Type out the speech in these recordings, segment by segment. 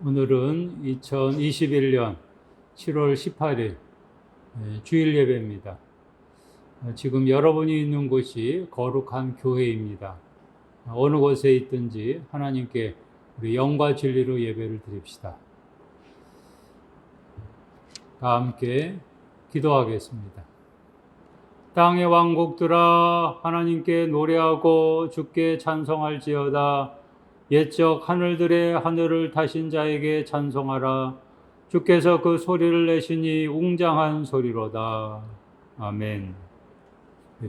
오늘은 2021년 7월 18일 주일 예배입니다. 지금 여러분이 있는 곳이 거룩한 교회입니다. 어느 곳에 있든지 하나님께 우리 영과 진리로 예배를 드립시다. 다 함께 기도하겠습니다. 땅의 왕국들아, 하나님께 노래하고 주께 찬송할지어다. 옛적 하늘들의 하늘을 타신 자에게 찬송하라. 주께서 그 소리를 내시니 웅장한 소리로다. 아멘.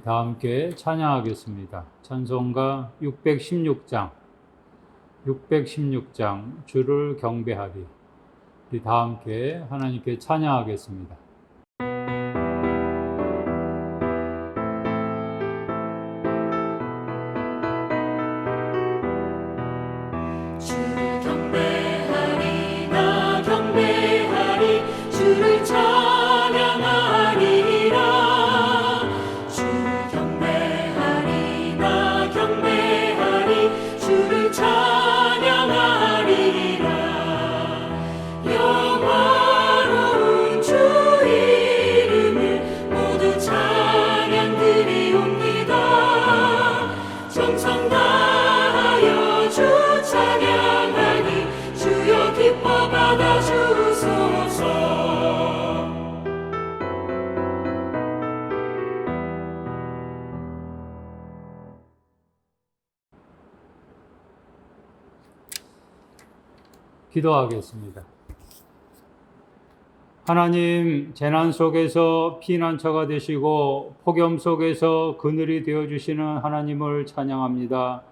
다 함께 찬양하겠습니다. 찬송가 616장 주를 경배하리. 다 함께 하나님께 찬양하겠습니다. 기도하겠습니다. 하나님, 재난 속에서 피난처가 되시고 폭염 속에서 그늘이 되어주시는 하나님을 찬양합니다.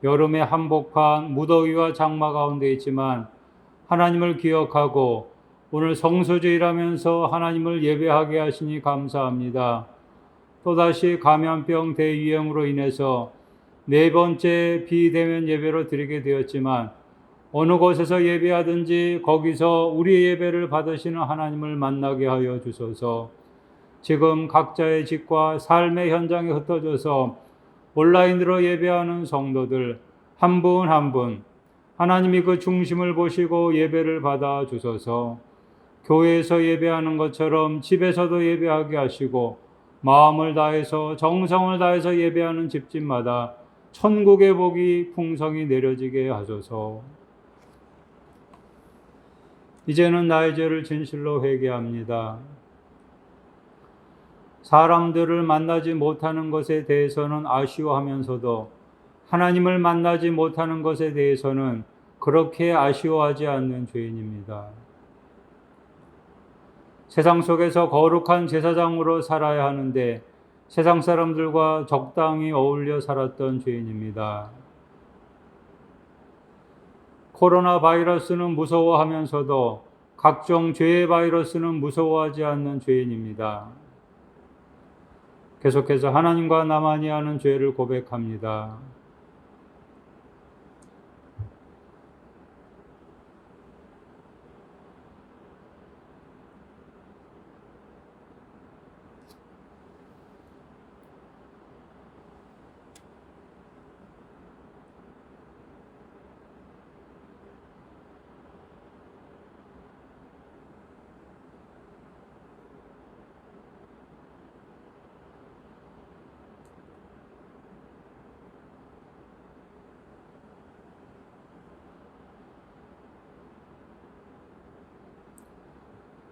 여름의 한복판 무더위와 장마 가운데 있지만 하나님을 기억하고 오늘 성수주일하면서 하나님을 예배하게 하시니 감사합니다. 또다시 감염병 대유행으로 인해서 네 번째 비대면 예배로 드리게 되었지만 어느 곳에서 예배하든지 거기서 우리의 예배를 받으시는 하나님을 만나게 하여 주소서. 지금 각자의 집과 삶의 현장에 흩어져서 온라인으로 예배하는 성도들 한 분 한 분 하나님이 그 중심을 보시고 예배를 받아 주소서. 교회에서 예배하는 것처럼 집에서도 예배하게 하시고 마음을 다해서 정성을 다해서 예배하는 집집마다 천국의 복이 풍성히 내려지게 하소서. 이제는 나의 죄를 진실로 회개합니다. 사람들을 만나지 못하는 것에 대해서는 아쉬워하면서도 하나님을 만나지 못하는 것에 대해서는 그렇게 아쉬워하지 않는 죄인입니다. 세상 속에서 거룩한 제사장으로 살아야 하는데 세상 사람들과 적당히 어울려 살았던 죄인입니다. 코로나 바이러스는 무서워하면서도 각종 죄의 바이러스는 무서워하지 않는 죄인입니다. 계속해서 하나님과 나만이 하는 죄를 고백합니다.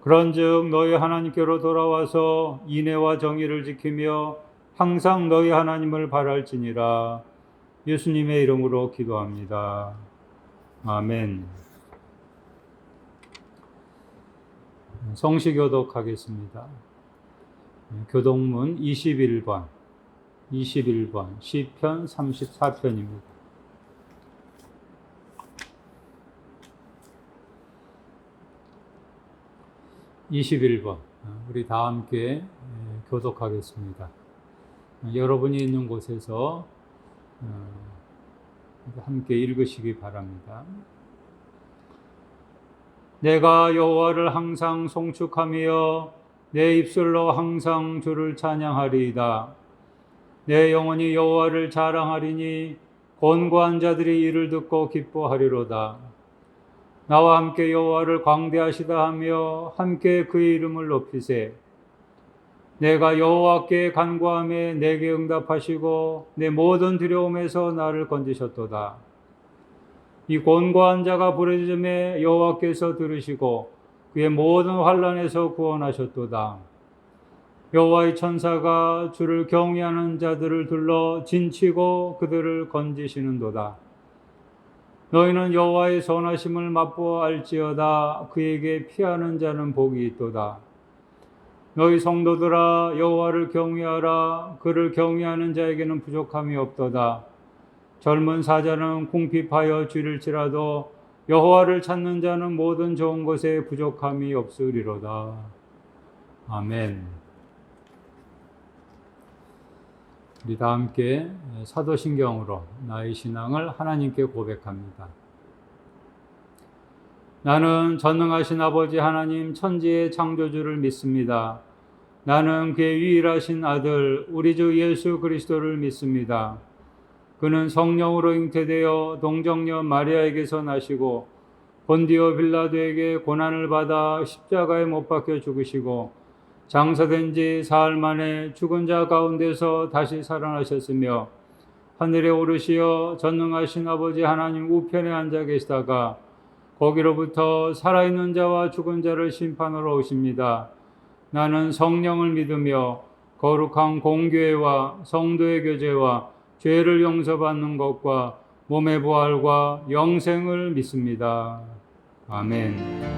그런즉 너희 하나님께로 돌아와서 인애와 정의를 지키며 항상 너희 하나님을 바랄지니라. 예수님의 이름으로 기도합니다. 아멘. 성시교독하겠습니다. 교독문 21번 시편 34편입니다. 21번 우리 다 함께 교독하겠습니다. 여러분이 있는 곳에서 함께 읽으시기 바랍니다. 내가 여호와를 항상 송축하며 내 입술로 항상 주를 찬양하리이다. 내 영혼이 여호와를 자랑하리니 권고한 자들이 이를 듣고 기뻐하리로다. 나와 함께 여호와를 광대하시다 하며 함께 그의 이름을 높이세. 내가 여호와께 간구하며 내게 응답하시고 내 모든 두려움에서 나를 건지셨도다. 이 곤고한 자가 부르짖음에 여호와께서 들으시고 그의 모든 환난에서 구원하셨도다. 여호와의 천사가 주를 경외하는 자들을 둘러 진치고 그들을 건지시는도다. 너희는 여호와의 선하심을 맛보아 알지어다. 그에게 피하는 자는 복이 있도다. 너희 성도들아 여호와를 경외하라. 그를 경외하는 자에게는 부족함이 없도다. 젊은 사자는 궁핍하여 줄일지라도 여호와를 찾는 자는 모든 좋은 것에 부족함이 없으리로다. 아멘. 우리 다 함께 사도신경으로 나의 신앙을 하나님께 고백합니다. 나는 전능하신 아버지 하나님 천지의 창조주를 믿습니다. 나는 그의 유일하신 아들 우리 주 예수 그리스도를 믿습니다. 그는 성령으로 잉태되어 동정녀 마리아에게서 나시고 본디오 빌라도에게 고난을 받아 십자가에 못 박혀 죽으시고 장사된 지 사흘 만에 죽은 자 가운데서 다시 살아나셨으며 하늘에 오르시어 전능하신 아버지 하나님 우편에 앉아 계시다가 거기로부터 살아있는 자와 죽은 자를 심판하러 오십니다. 나는 성령을 믿으며 거룩한 공교회와 성도의 교제와 죄를 용서받는 것과 몸의 부활과 영생을 믿습니다. 아멘.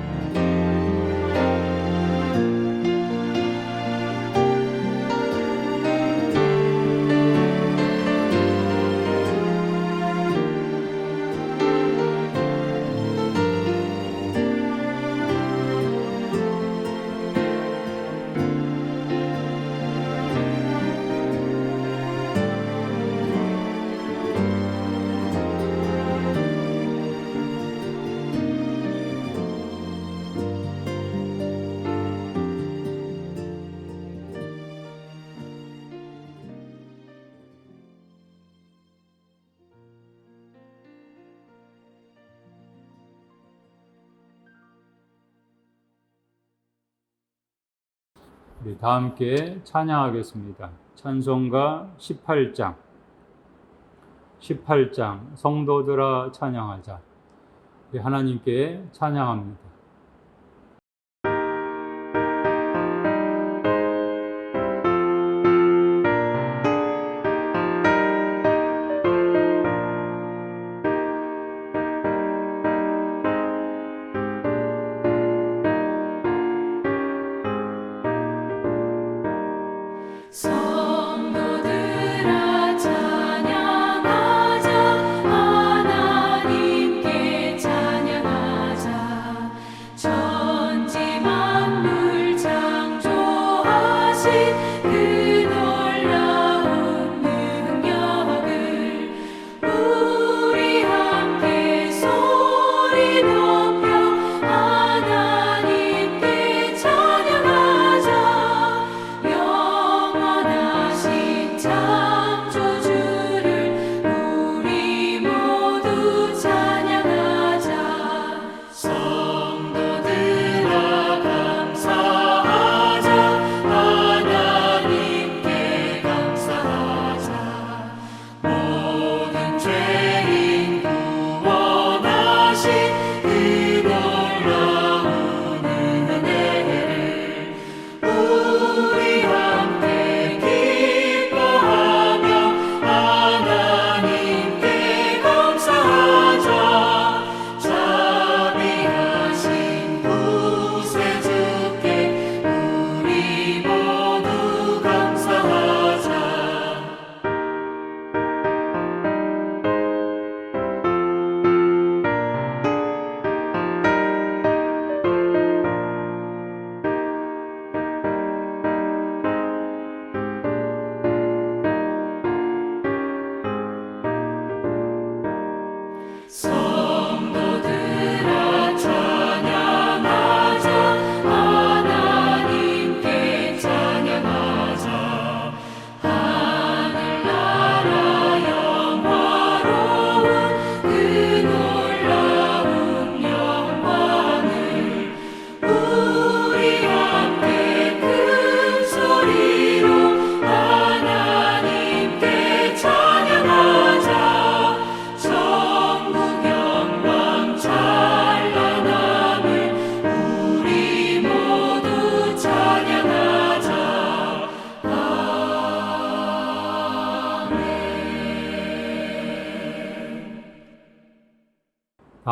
우리 다 함께 찬양하겠습니다. 찬송가 18장 성도들아 찬양하자. 우리 하나님께 찬양합니다. 성도들아 찬양하자. 하나님께 찬양하자.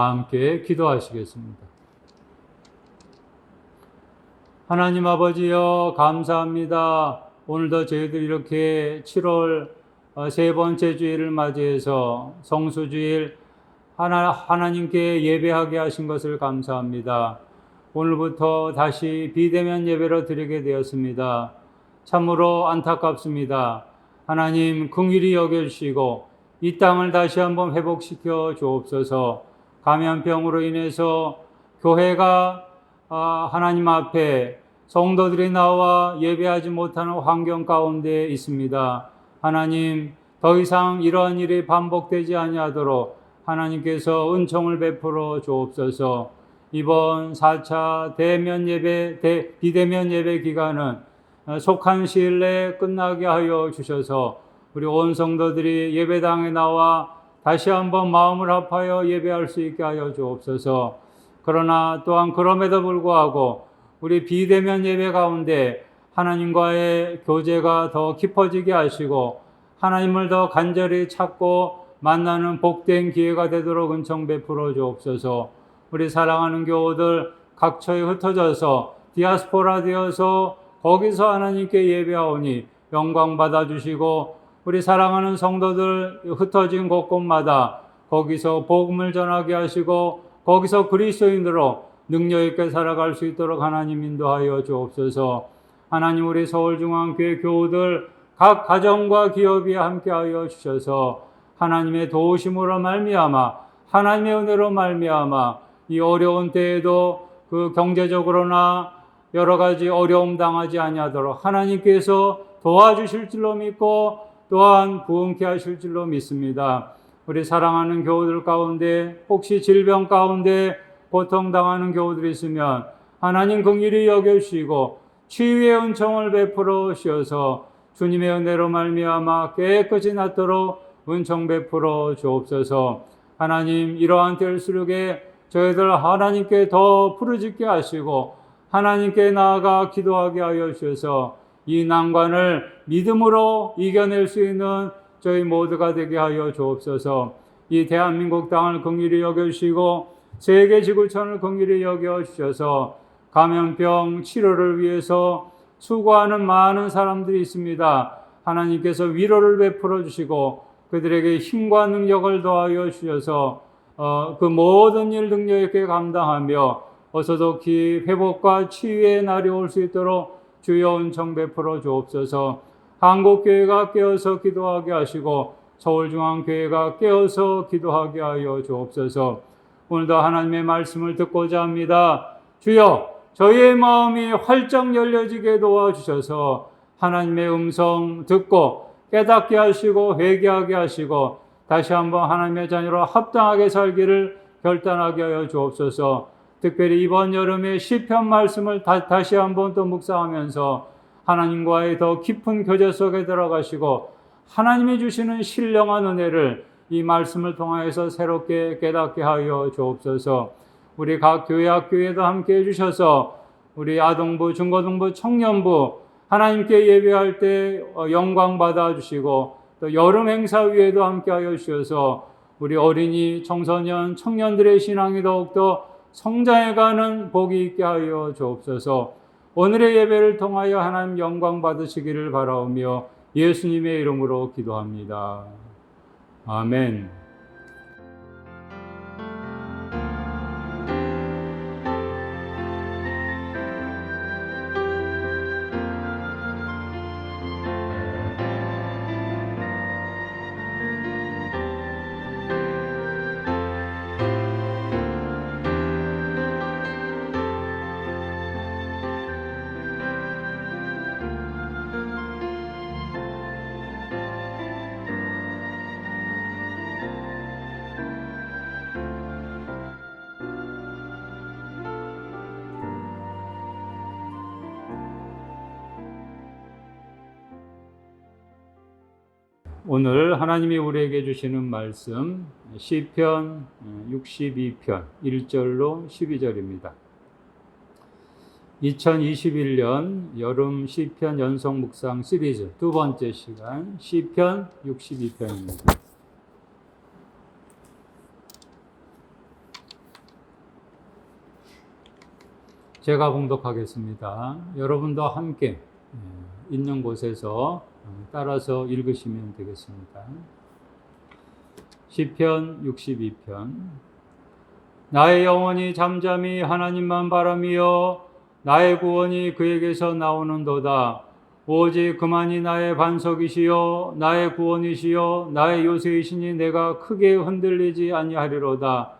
다 함께 기도하시겠습니다. 하나님 아버지여, 감사합니다. 오늘도 저희들 이렇게 7월 세 번째 주일을 맞이해서 성수주일 하나님께 예배하게 하신 것을 감사합니다. 오늘부터 다시 비대면 예배로 드리게 되었습니다. 참으로 안타깝습니다. 하나님 긍휼히 여겨주시고 이 땅을 다시 한번 회복시켜 주옵소서. 감염병으로 인해서 교회가 하나님 앞에 성도들이 나와 예배하지 못하는 환경 가운데 있습니다. 하나님, 더 이상 이러한 일이 반복되지 아니하도록 하나님께서 은총을 베풀어 주옵소서. 이번 4차 비대면 예배 기간은 속한 시일 내에 끝나게 하여 주셔서 우리 온 성도들이 예배당에 나와 다시 한번 마음을 합하여 예배할 수 있게 하여 주옵소서. 그러나 또한 그럼에도 불구하고 우리 비대면 예배 가운데 하나님과의 교제가 더 깊어지게 하시고 하나님을 더 간절히 찾고 만나는 복된 기회가 되도록 은총 베풀어 주옵소서. 우리 사랑하는 교우들 각처에 흩어져서 디아스포라 되어서 거기서 하나님께 예배하오니 영광 받아주시고 우리 사랑하는 성도들 흩어진 곳곳마다 거기서 복음을 전하게 하시고 거기서 그리스도인으로 능력 있게 살아갈 수 있도록 하나님 인도하여 주옵소서. 하나님, 우리 서울중앙교회 교우들 각 가정과 기업이 함께하여 주셔서 하나님의 도우심으로 말미암아 하나님의 은혜로 말미암아 이 어려운 때에도 그 경제적으로나 여러 가지 어려움 당하지 아니하도록 하나님께서 도와주실 줄로 믿고 또한 부흥케 하실 줄로 믿습니다. 우리 사랑하는 교우들 가운데 혹시 질병 가운데 고통당하는 교우들이 있으면 하나님 긍휼히 여겨주시고 치유의 은총을 베풀어 주셔서 주님의 은혜로 말미암아 깨끗이 낫도록 은총 베풀어 주옵소서. 하나님, 이러한 때일수록에 저희들 하나님께 더 부르짖게 하시고 하나님께 나아가 기도하게 하여 주셔서 이 난관을 믿음으로 이겨낼 수 있는 저희 모두가 되게 하여 주옵소서. 이 대한민국 땅을 긍휼히 여겨주시고 세계 지구촌을 긍휼히 여겨주셔서 감염병 치료를 위해서 수고하는 많은 사람들이 있습니다. 하나님께서 위로를 베풀어 주시고 그들에게 힘과 능력을 더하여 주셔서 그 모든 일 능력 있게 감당하며 어서독히 회복과 치유의 날이 올 수 있도록 주여 은총 베풀어 주옵소서. 한국교회가 깨어서 기도하게 하시고 서울중앙교회가 깨어서 기도하게 하여 주옵소서. 오늘도 하나님의 말씀을 듣고자 합니다. 주여, 저희의 마음이 활짝 열려지게 도와주셔서 하나님의 음성 듣고 깨닫게 하시고 회개하게 하시고 다시 한번 하나님의 자녀로 합당하게 살기를 결단하게 하여 주옵소서. 특별히 이번 여름에 시편 말씀을 다시 한번 또 묵상하면서 하나님과의 더 깊은 교제 속에 들어가시고 하나님이 주시는 신령한 은혜를 이 말씀을 통하여서 새롭게 깨닫게 하여 주옵소서. 우리 각 교회 학교에도 함께 해주셔서 우리 아동부, 중고등부, 청년부 하나님께 예배할 때 영광 받아주시고 또 여름 행사 위에도 함께 하여 주셔서 우리 어린이, 청소년, 청년들의 신앙이 더욱더 성장해가는 복이 있게 하여 주옵소서. 오늘의 예배를 통하여 하나님 영광 받으시기를 바라오며 예수님의 이름으로 기도합니다. 아멘. 오늘 하나님이 우리에게 주시는 말씀 시편 62편 1절로 12절입니다. 2021년 여름 시편 연속 묵상 시리즈 두 번째 시간 시편 62편입니다. 제가 봉독하겠습니다. 여러분도 함께 있는 곳에서 따라서 읽으시면 되겠습니다. 시편 62편. 나의 영혼이 잠잠히 하나님만 바라며 나의 구원이 그에게서 나오는도다. 오직 그만이 나의 반석이시요 나의 구원이시요 나의 요새이시니 내가 크게 흔들리지 아니하리로다.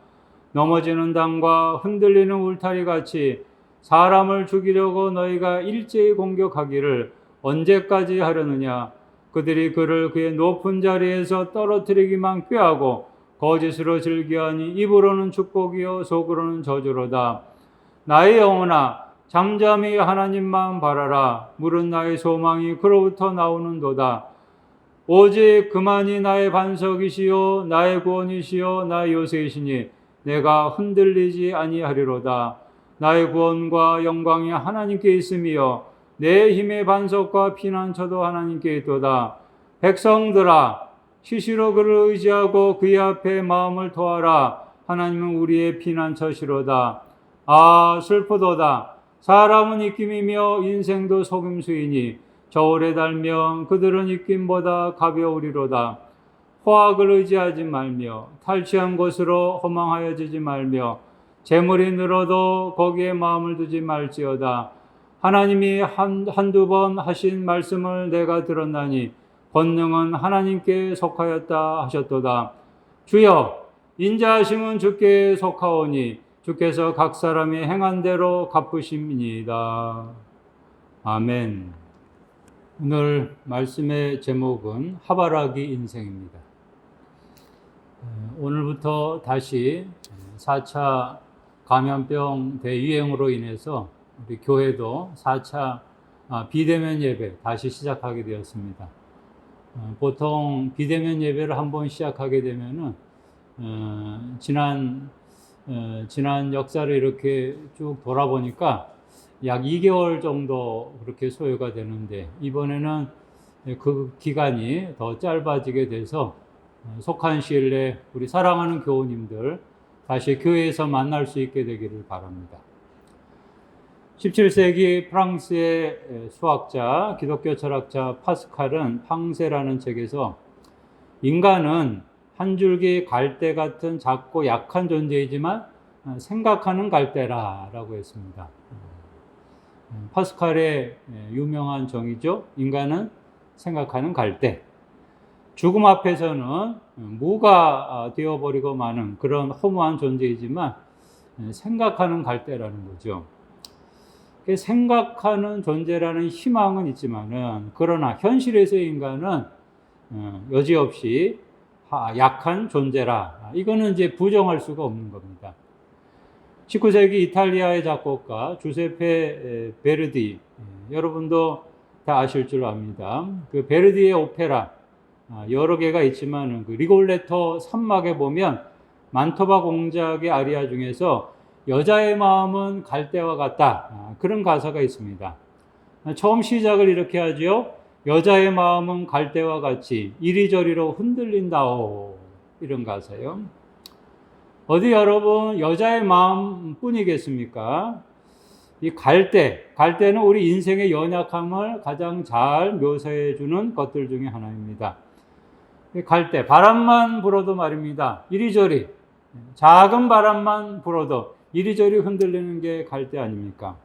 넘어지는 담과 흔들리는 울타리 같이 사람을 죽이려고 너희가 일제히 공격하기를 언제까지 하려느냐. 그들이 그를 그의 높은 자리에서 떨어뜨리기만 꾀하고 거짓으로 즐겨하니 입으로는 축복이요 속으로는 저주로다. 나의 영혼아 잠잠히 하나님만 바라라. 물은 나의 소망이 그로부터 나오는도다. 오직 그만이 나의 반석이시요 나의 구원이시요 나의 요새이시니 내가 흔들리지 아니하리로다. 나의 구원과 영광이 하나님께 있으며 내 힘의 반석과 피난처도 하나님께 있도다. 백성들아 시시로 그를 의지하고 그의 앞에 마음을 토하라. 하나님은 우리의 피난처시로다. 아 슬프도다. 사람은 입김이며 인생도 속임수이니 저울에 달면 그들은 입김보다 가벼우리로다. 호학을 의지하지 말며 탈취한 것으로 허망하여지지 말며 재물이 늘어도 거기에 마음을 두지 말지어다. 하나님이 한두 번 하신 말씀을 내가 들었나니 권능은 하나님께 속하였다 하셨도다. 주여 인자하심은 주께 속하오니 주께서 각 사람이 행한 대로 갚으심이니이다. 아멘. 오늘 말씀의 제목은 하바라기 인생입니다. 오늘부터 다시 4차 감염병 대유행으로 인해서 우리 교회도 4차 비대면 예배 다시 시작하게 되었습니다. 보통 비대면 예배를 한번 시작하게 되면은 지난 역사를 이렇게 쭉 돌아보니까 약 2개월 정도 그렇게 소요가 되는데 이번에는 그 기간이 더 짧아지게 돼서 속한 시일 내에 우리 사랑하는 교우님들 다시 교회에서 만날 수 있게 되기를 바랍니다. 17세기 프랑스의 수학자, 기독교 철학자 파스칼은 팡세라는 책에서 인간은 한 줄기 갈대 같은 작고 약한 존재이지만 생각하는 갈대라고 했습니다. 파스칼의 유명한 정의죠. 인간은 생각하는 갈대. 죽음 앞에서는 무가 되어버리고 마는 그런 허무한 존재이지만 생각하는 갈대라는 거죠. 생각하는 존재라는 희망은 있지만은 그러나 현실에서의 인간은 여지없이 약한 존재라. 이거는 이제 부정할 수가 없는 겁니다. 19세기 이탈리아의 작곡가 주세페 베르디, 여러분도 다 아실 줄 압니다. 그 베르디의 오페라 여러 개가 있지만 그 리골레토 3막에 보면 만토바 공작의 아리아 중에서 여자의 마음은 갈대와 같다. 그런 가사가 있습니다. 처음 시작을 이렇게 하죠. 여자의 마음은 갈대와 같이 이리저리로 흔들린다오. 이런 가사요. 어디 여러분 여자의 마음뿐이겠습니까? 이 갈대는 우리 인생의 연약함을 가장 잘 묘사해 주는 것들 중에 하나입니다. 갈대, 바람만 불어도 말입니다. 이리저리 작은 바람만 불어도 이리저리 흔들리는 게 갈대 아닙니까?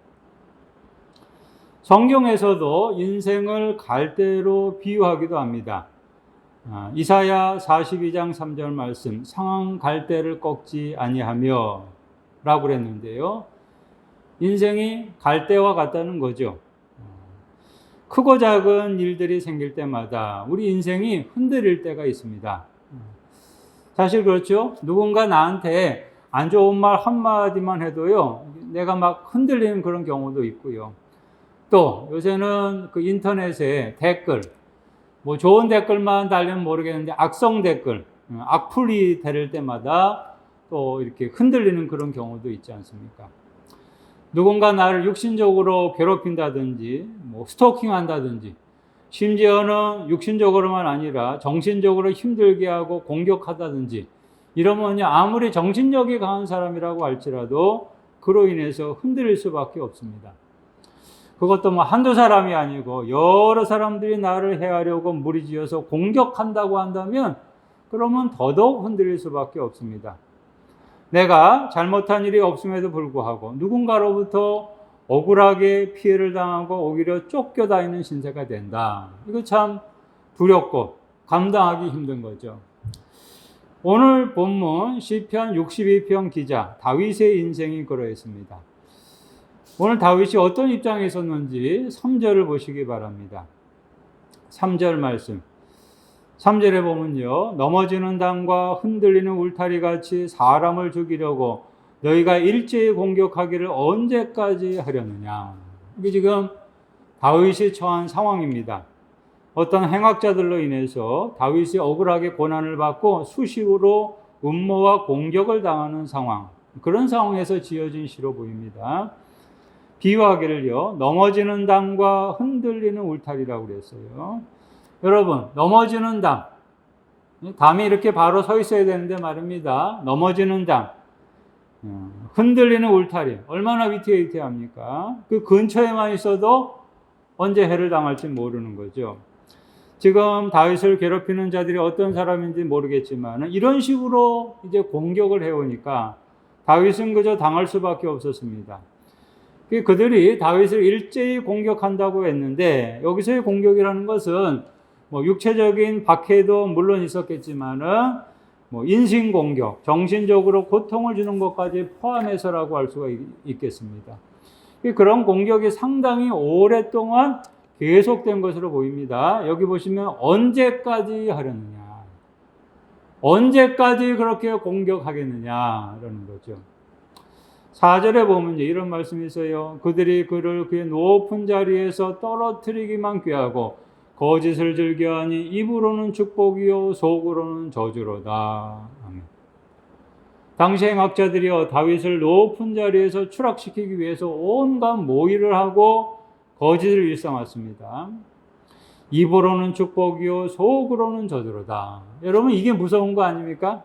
성경에서도 인생을 갈대로 비유하기도 합니다. 이사야 42장 3절 말씀, 상한 갈대를 꺾지 아니하며 라고 그랬는데요. 인생이 갈대와 같다는 거죠. 크고 작은 일들이 생길 때마다 우리 인생이 흔들릴 때가 있습니다. 사실 그렇죠. 누군가 나한테 안 좋은 말 한마디만 해도요, 내가 막 흔들리는 그런 경우도 있고요. 또 요새는 그 인터넷에 댓글, 뭐 좋은 댓글만 달리면 모르겠는데 악성 댓글, 악플이 달릴 때마다 또 이렇게 흔들리는 그런 경우도 있지 않습니까? 누군가 나를 육신적으로 괴롭힌다든지, 뭐 스토킹한다든지, 심지어는 육신적으로만 아니라 정신적으로 힘들게 하고 공격하다든지, 이러면 아무리 정신력이 강한 사람이라고 할지라도 그로 인해서 흔들릴 수밖에 없습니다. 그것도 뭐 한두 사람이 아니고 여러 사람들이 나를 해하려고 무리지어서 공격한다고 한다면 그러면 더더욱 흔들릴 수밖에 없습니다. 내가 잘못한 일이 없음에도 불구하고 누군가로부터 억울하게 피해를 당하고 오히려 쫓겨다니는 신세가 된다. 이거 참 두렵고 감당하기 힘든 거죠. 오늘 본문 시편 62편 기자 다윗의 인생이 그러했습니다. 오늘 다윗이 어떤 입장에 있었는지 3절을 보시기 바랍니다. 3절 말씀. 3절에 보면요. 넘어지는 담과 흔들리는 울타리 같이 사람을 죽이려고 너희가 일제히 공격하기를 언제까지 하려느냐. 이게 지금 다윗이 처한 상황입니다. 어떤 행악자들로 인해서 다윗이 억울하게 고난을 받고 수시로 음모와 공격을 당하는 상황. 그런 상황에서 지어진 시로 보입니다. 비유하기를요. 넘어지는 담과 흔들리는 울타리라고 그랬어요. 여러분, 넘어지는 담. 담이 이렇게 바로 서 있어야 되는데 말입니다. 넘어지는 담. 흔들리는 울타리. 얼마나 위태위태합니까? 그 근처에만 있어도 언제 해를 당할지 모르는 거죠. 지금 다윗을 괴롭히는 자들이 어떤 사람인지 모르겠지만 이런 식으로 이제 공격을 해오니까 다윗은 그저 당할 수밖에 없었습니다. 그들이 다윗을 일제히 공격한다고 했는데 여기서의 공격이라는 것은 뭐 육체적인 박해도 물론 있었겠지만은 뭐 인신 공격, 정신적으로 고통을 주는 것까지 포함해서라고 할 수가 있겠습니다. 그런 공격이 상당히 오랫동안 계속된 것으로 보입니다. 여기 보시면 언제까지 하려느냐, 언제까지 그렇게 공격하겠느냐라는 거죠. 4절에 보면 이런 말씀이 있어요. 그들이 그를 그의 높은 자리에서 떨어뜨리기만 꾀하고 거짓을 즐겨하니 입으로는 축복이요 속으로는 저주로다. 아멘. 당시 행악자들이요 다윗을 높은 자리에서 추락시키기 위해서 온갖 모의를 하고 거짓을 일삼았습니다. 입으로는 축복이요 속으로는 저주로다. 여러분 이게 무서운 거 아닙니까?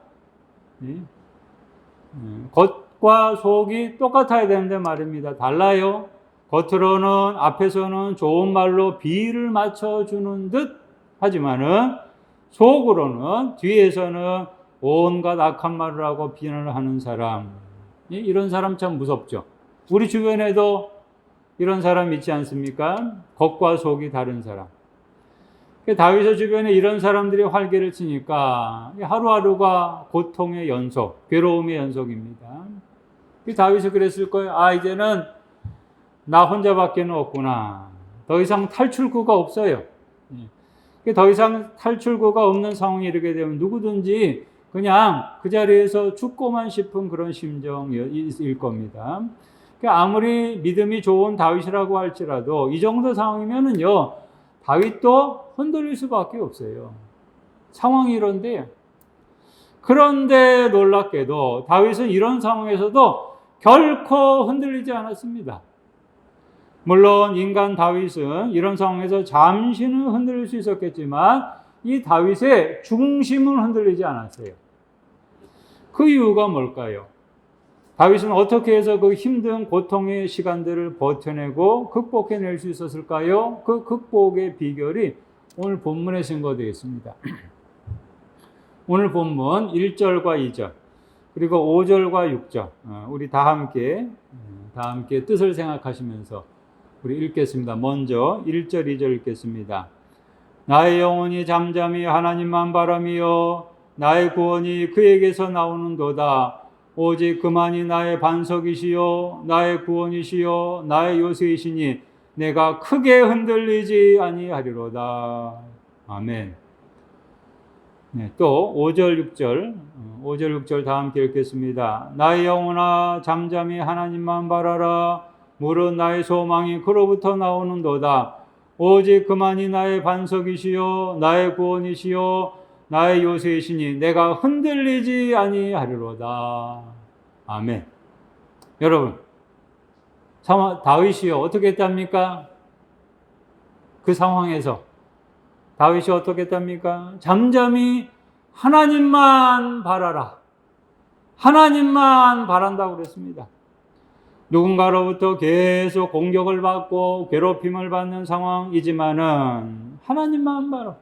겉과 속이 똑같아야 되는데 말입니다. 달라요. 겉으로는 앞에서는 좋은 말로 비를 맞춰주는 듯 하지만은 속으로는 뒤에서는 온갖 악한 말을 하고 비난을 하는 사람. 이런 사람 참 무섭죠. 우리 주변에도 이런 사람 있지 않습니까? 겉과 속이 다른 사람. 다윗의 주변에 이런 사람들이 활개를 치니까 하루하루가 고통의 연속, 괴로움의 연속입니다. 다윗이 그랬을 거예요. 아, 이제는 나 혼자밖에는 없구나. 더 이상 탈출구가 없어요. 더 이상 탈출구가 없는 상황에 이르게 되면 누구든지 그냥 그 자리에서 죽고만 싶은 그런 심정일 겁니다. 아무리 믿음이 좋은 다윗이라고 할지라도 이 정도 상황이면은요, 다윗도 흔들릴 수밖에 없어요. 상황이 이런데요. 그런데 놀랍게도 다윗은 이런 상황에서도 결코 흔들리지 않았습니다. 물론 인간 다윗은 이런 상황에서 잠시는 흔들릴 수 있었겠지만 이 다윗의 중심은 흔들리지 않았어요. 그 이유가 뭘까요? 다윗은 어떻게 해서 그 힘든 고통의 시간들을 버텨내고 극복해낼 수 있었을까요? 그 극복의 비결이 오늘 본문에 증거되어 있습니다. 오늘 본문 1절과 2절 그리고 5절과 6절 우리 다 함께 뜻을 생각하시면서 우리 읽겠습니다. 먼저 1절 2절 읽겠습니다. 나의 영혼이 잠잠히 하나님만 바라며 나의 구원이 그에게서 나오는도다. 오직 그만이 나의 반석이시요 나의 구원이시요 나의 요새이시니 내가 크게 흔들리지 아니하리로다. 아멘. 네, 또 5절 6절 다 함께 읽겠습니다. 나의 영혼아 잠잠히 하나님만 바라라. 무릇 나의 소망이 그로부터 나오는도다. 오직 그만이 나의 반석이시요 나의 구원이시요 나의 요새이시니 내가 흔들리지 아니하리로다. 아멘. 여러분, 다윗이요 어떻게 했답니까? 그 상황에서 다윗이 어떻게 했답니까? 잠잠히 하나님만 바라라. 하나님만 바란다고 그랬습니다. 누군가로부터 계속 공격을 받고 괴롭힘을 받는 상황이지만은 하나님만 바라.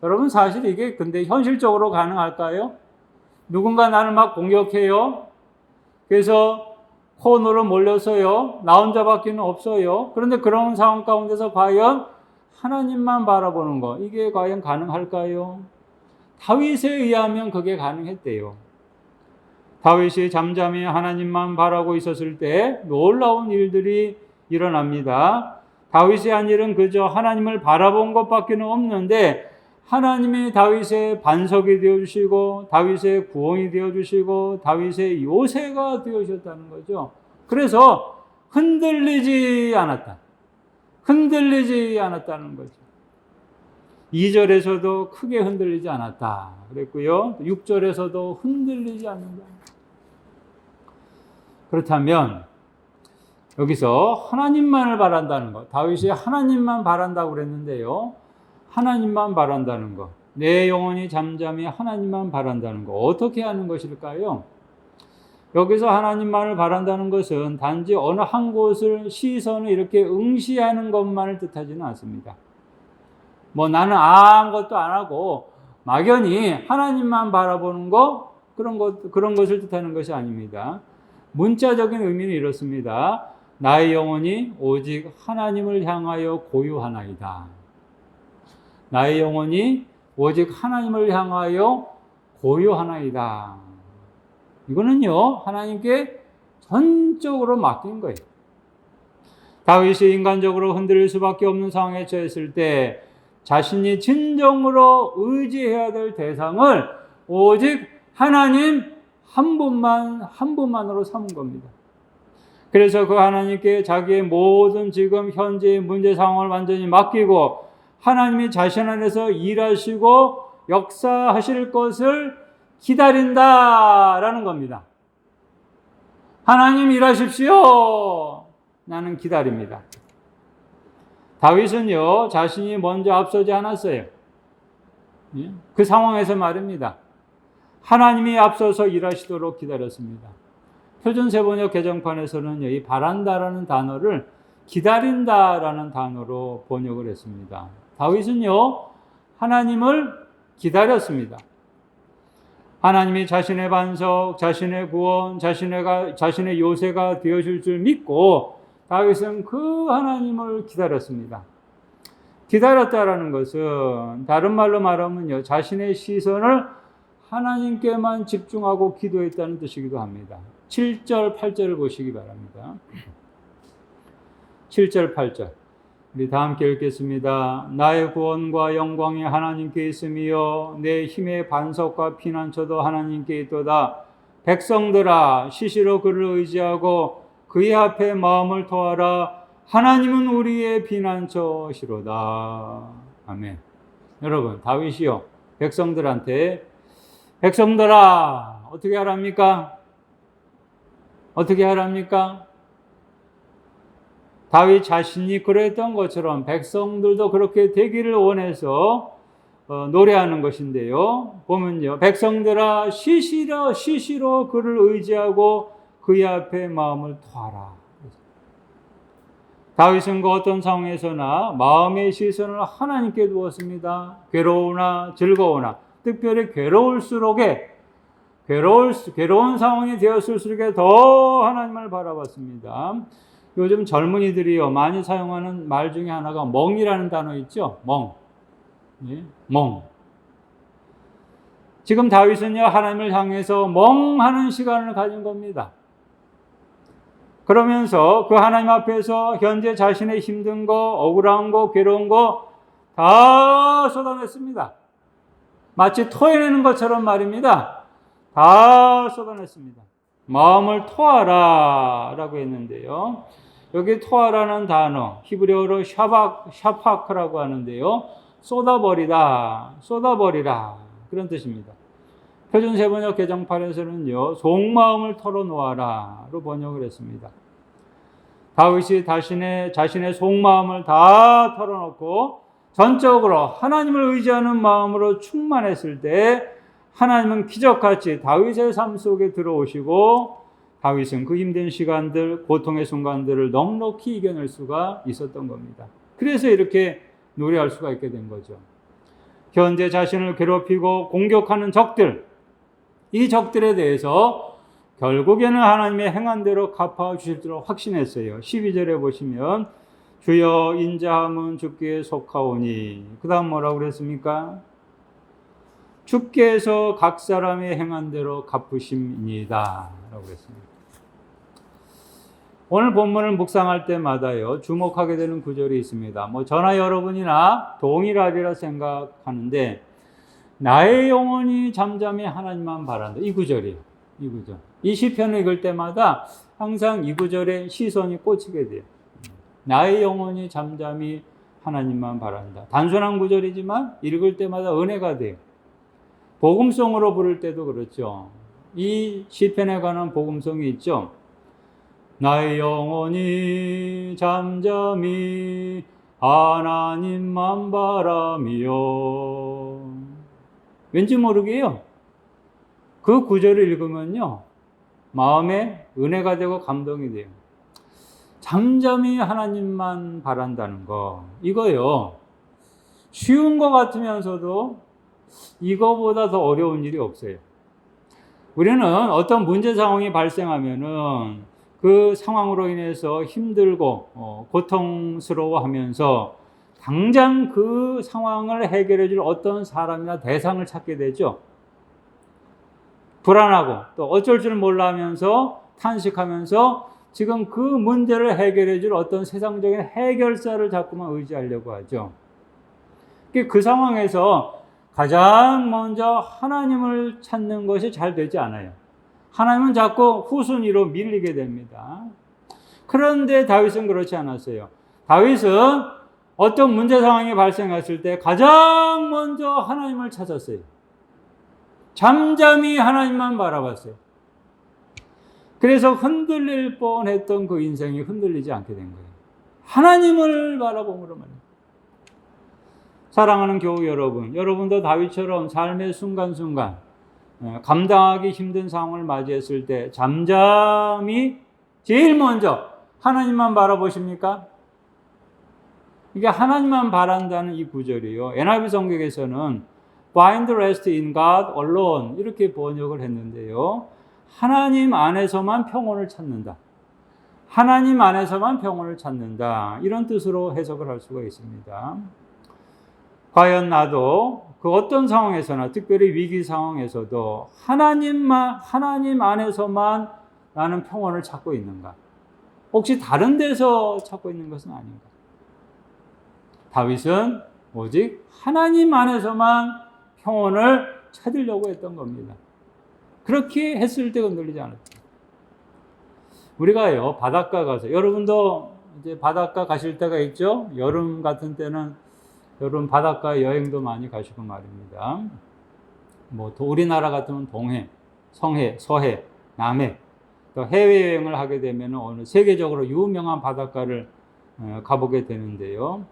여러분 사실 이게 근데 현실적으로 가능할까요? 누군가 나를 막 공격해요. 그래서 코너로 몰려서요. 나 혼자밖에는 없어요. 그런데 그런 상황 가운데서 과연 하나님만 바라보는 거 이게 과연 가능할까요? 다윗에 의하면 그게 가능했대요. 다윗이 잠잠히 하나님만 바라고 있었을 때 놀라운 일들이 일어납니다. 다윗이 한 일은 그저 하나님을 바라본 것밖에는 없는데 하나님이 다윗의 반석이 되어주시고 다윗의 구원이 되어주시고 다윗의 요새가 되어주셨다는 거죠. 그래서 흔들리지 않았다. 흔들리지 않았다는 거죠. 2절에서도 크게 흔들리지 않았다 그랬고요. 6절에서도 흔들리지 않는다. 그렇다면 여기서 하나님만을 바란다는 것, 다윗이 하나님만 바란다고 그랬는데요. 하나님만 바란다는 것, 내 영혼이 잠잠히 하나님만 바란다는 것, 어떻게 하는 것일까요? 여기서 하나님만을 바란다는 것은 단지 어느 한 곳을 시선을 이렇게 응시하는 것만을 뜻하지는 않습니다. 뭐 나는 아무것도 안 하고 막연히 하나님만 바라보는 것, 그런 것을 뜻하는 것이 아닙니다. 문자적인 의미는 이렇습니다. 나의 영혼이 오직 하나님을 향하여 고요하나이다. 나의 영혼이 오직 하나님을 향하여 고요하나이다. 이거는요, 하나님께 전적으로 맡긴 거예요. 다윗이 인간적으로 흔들릴 수밖에 없는 상황에 처했을 때 자신이 진정으로 의지해야 될 대상을 오직 하나님 한 분만으로 삼은 겁니다. 그래서 그 하나님께 자기의 모든 지금 현재의 문제 상황을 완전히 맡기고 하나님이 자신 안에서 일하시고 역사하실 것을 기다린다라는 겁니다. 하나님 일하십시오. 나는 기다립니다. 다윗은요, 자신이 먼저 앞서지 않았어요. 그 상황에서 말입니다. 하나님이 앞서서 일하시도록 기다렸습니다. 표준세번역 개정판에서는 이 바란다라는 단어를 기다린다라는 단어로 번역을 했습니다. 다윗은요, 하나님을 기다렸습니다. 하나님이 자신의 반석, 자신의 구원, 자신의 요새가 되어줄 줄 믿고 다윗은 그 하나님을 기다렸습니다. 기다렸다라는 것은 다른 말로 말하면요, 자신의 시선을 하나님께만 집중하고 기도했다는 뜻이기도 합니다. 7절, 8절을 보시기 바랍니다. 7절, 8절. 우리 다 함께 읽겠습니다. 나의 구원과 영광이 하나님께 있으며 내 힘의 반석과 피난처도 하나님께 있도다. 백성들아, 시시로 그를 의지하고 그의 앞에 마음을 토하라. 하나님은 우리의 피난처시로다. 아멘. 여러분, 다윗이요, 백성들한테 백성들아, 어떻게 하랍니까? 어떻게 하랍니까? 다윗 자신이 그랬던 것처럼 백성들도 그렇게 되기를 원해서 노래하는 것인데요. 보면요, 백성들아 시시로 그를 의지하고 그의 앞에 마음을 토하라. 다윗은 그 어떤 상황에서나 마음의 시선을 하나님께 두었습니다. 괴로우나 즐거우나 특별히 괴로운 상황이 되었을수록 더 하나님을 바라봤습니다. 요즘 젊은이들이요, 많이 사용하는 말 중에 하나가 멍이라는 단어 있죠? 멍. 예? 멍. 지금 다윗은요, 하나님을 향해서 멍하는 시간을 가진 겁니다. 그러면서 그 하나님 앞에서 현재 자신의 힘든 거, 억울한 거, 괴로운 거 다 쏟아냈습니다. 마치 토해내는 것처럼 말입니다. 다 쏟아냈습니다. 마음을 토하라 라고 했는데요. 여기 토하라는 단어, 히브리어로 샤파크라고 하는데요. 쏟아버리라 그런 뜻입니다. 표준세번역 개정판에서는요, 속마음을 털어놓아라로 번역을 했습니다. 다윗이 자신의 속마음을 다 털어놓고 전적으로 하나님을 의지하는 마음으로 충만했을 때 하나님은 기적같이 다윗의 삶 속에 들어오시고 다윗은 그 힘든 시간들, 고통의 순간들을 넉넉히 이겨낼 수가 있었던 겁니다. 그래서 이렇게 노래할 수가 있게 된 거죠. 현재 자신을 괴롭히고 공격하는 적들, 이 적들에 대해서 결국에는 하나님의 행한 대로 갚아주실 줄 확신했어요. 12절에 보시면 주여 인자함은 주께 속하오니, 그 다음 뭐라고 그랬습니까? 주께서 각 사람의 행한 대로 갚으십니다 라고 그랬습니다. 오늘 본문을 묵상할 때마다요, 주목하게 되는 구절이 있습니다. 저나 여러분이나 동일하리라 생각하는데, 나의 영혼이 잠잠히 하나님만 바란다. 이 구절이에요. 이 구절. 이 시편을 읽을 때마다 항상 이 구절에 시선이 꽂히게 돼요. 나의 영혼이 잠잠히 하나님만 바란다. 단순한 구절이지만 읽을 때마다 은혜가 돼요. 복음송으로 부를 때도 그렇죠. 이 시편에 관한 복음송이 있죠. 나의 영혼이 잠잠히 하나님만 바라며. 왠지 모르게요, 그 구절을 읽으면요 마음에 은혜가 되고 감동이 돼요. 잠잠히 하나님만 바란다는 거, 이거요 쉬운 것 같으면서도 이거보다 더 어려운 일이 없어요. 우리는 어떤 문제 상황이 발생하면은 그 상황으로 인해서 힘들고 고통스러워하면서 당장 그 상황을 해결해 줄 어떤 사람이나 대상을 찾게 되죠. 불안하고 또 어쩔 줄 몰라 하면서 탄식하면서 지금 그 문제를 해결해 줄 어떤 세상적인 해결사를 자꾸만 의지하려고 하죠. 그 상황에서 가장 먼저 하나님을 찾는 것이 잘 되지 않아요. 하나님은 자꾸 후순위로 밀리게 됩니다. 그런데 다윗은 그렇지 않았어요. 다윗은 어떤 문제 상황이 발생했을 때 가장 먼저 하나님을 찾았어요. 잠잠히 하나님만 바라봤어요. 그래서 흔들릴 뻔했던 그 인생이 흔들리지 않게 된 거예요. 하나님을 바라봄으로 말이에요. 사랑하는 교우 여러분, 여러분도 다윗처럼 삶의 순간순간 감당하기 힘든 상황을 맞이했을 때 잠잠히 제일 먼저 하나님만 바라보십니까? 이게 하나님만 바란다는 이 구절이요, NIV 성경에서는 Find rest in God alone 이렇게 번역을 했는데요, 하나님 안에서만 평온을 찾는다, 하나님 안에서만 평온을 찾는다, 이런 뜻으로 해석을 할 수가 있습니다. 과연 나도 그 어떤 상황에서나, 특별히 위기 상황에서도 하나님 안에서만 나는 평온을 찾고 있는가? 혹시 다른 데서 찾고 있는 것은 아닌가? 다윗은 오직 하나님 안에서만 평온을 찾으려고 했던 겁니다. 그렇게 했을 때 흔들리지 않았죠. 우리가요, 바닷가 가서, 여러분도 이제 바닷가 가실 때가 있죠? 여름 같은 때는 여름 바닷가 여행도 많이 가시고 말입니다. 또 우리나라 같으면 동해, 성해, 서해, 남해, 또 해외여행을 하게 되면 어느 세계적으로 유명한 바닷가를 가보게 되는데요.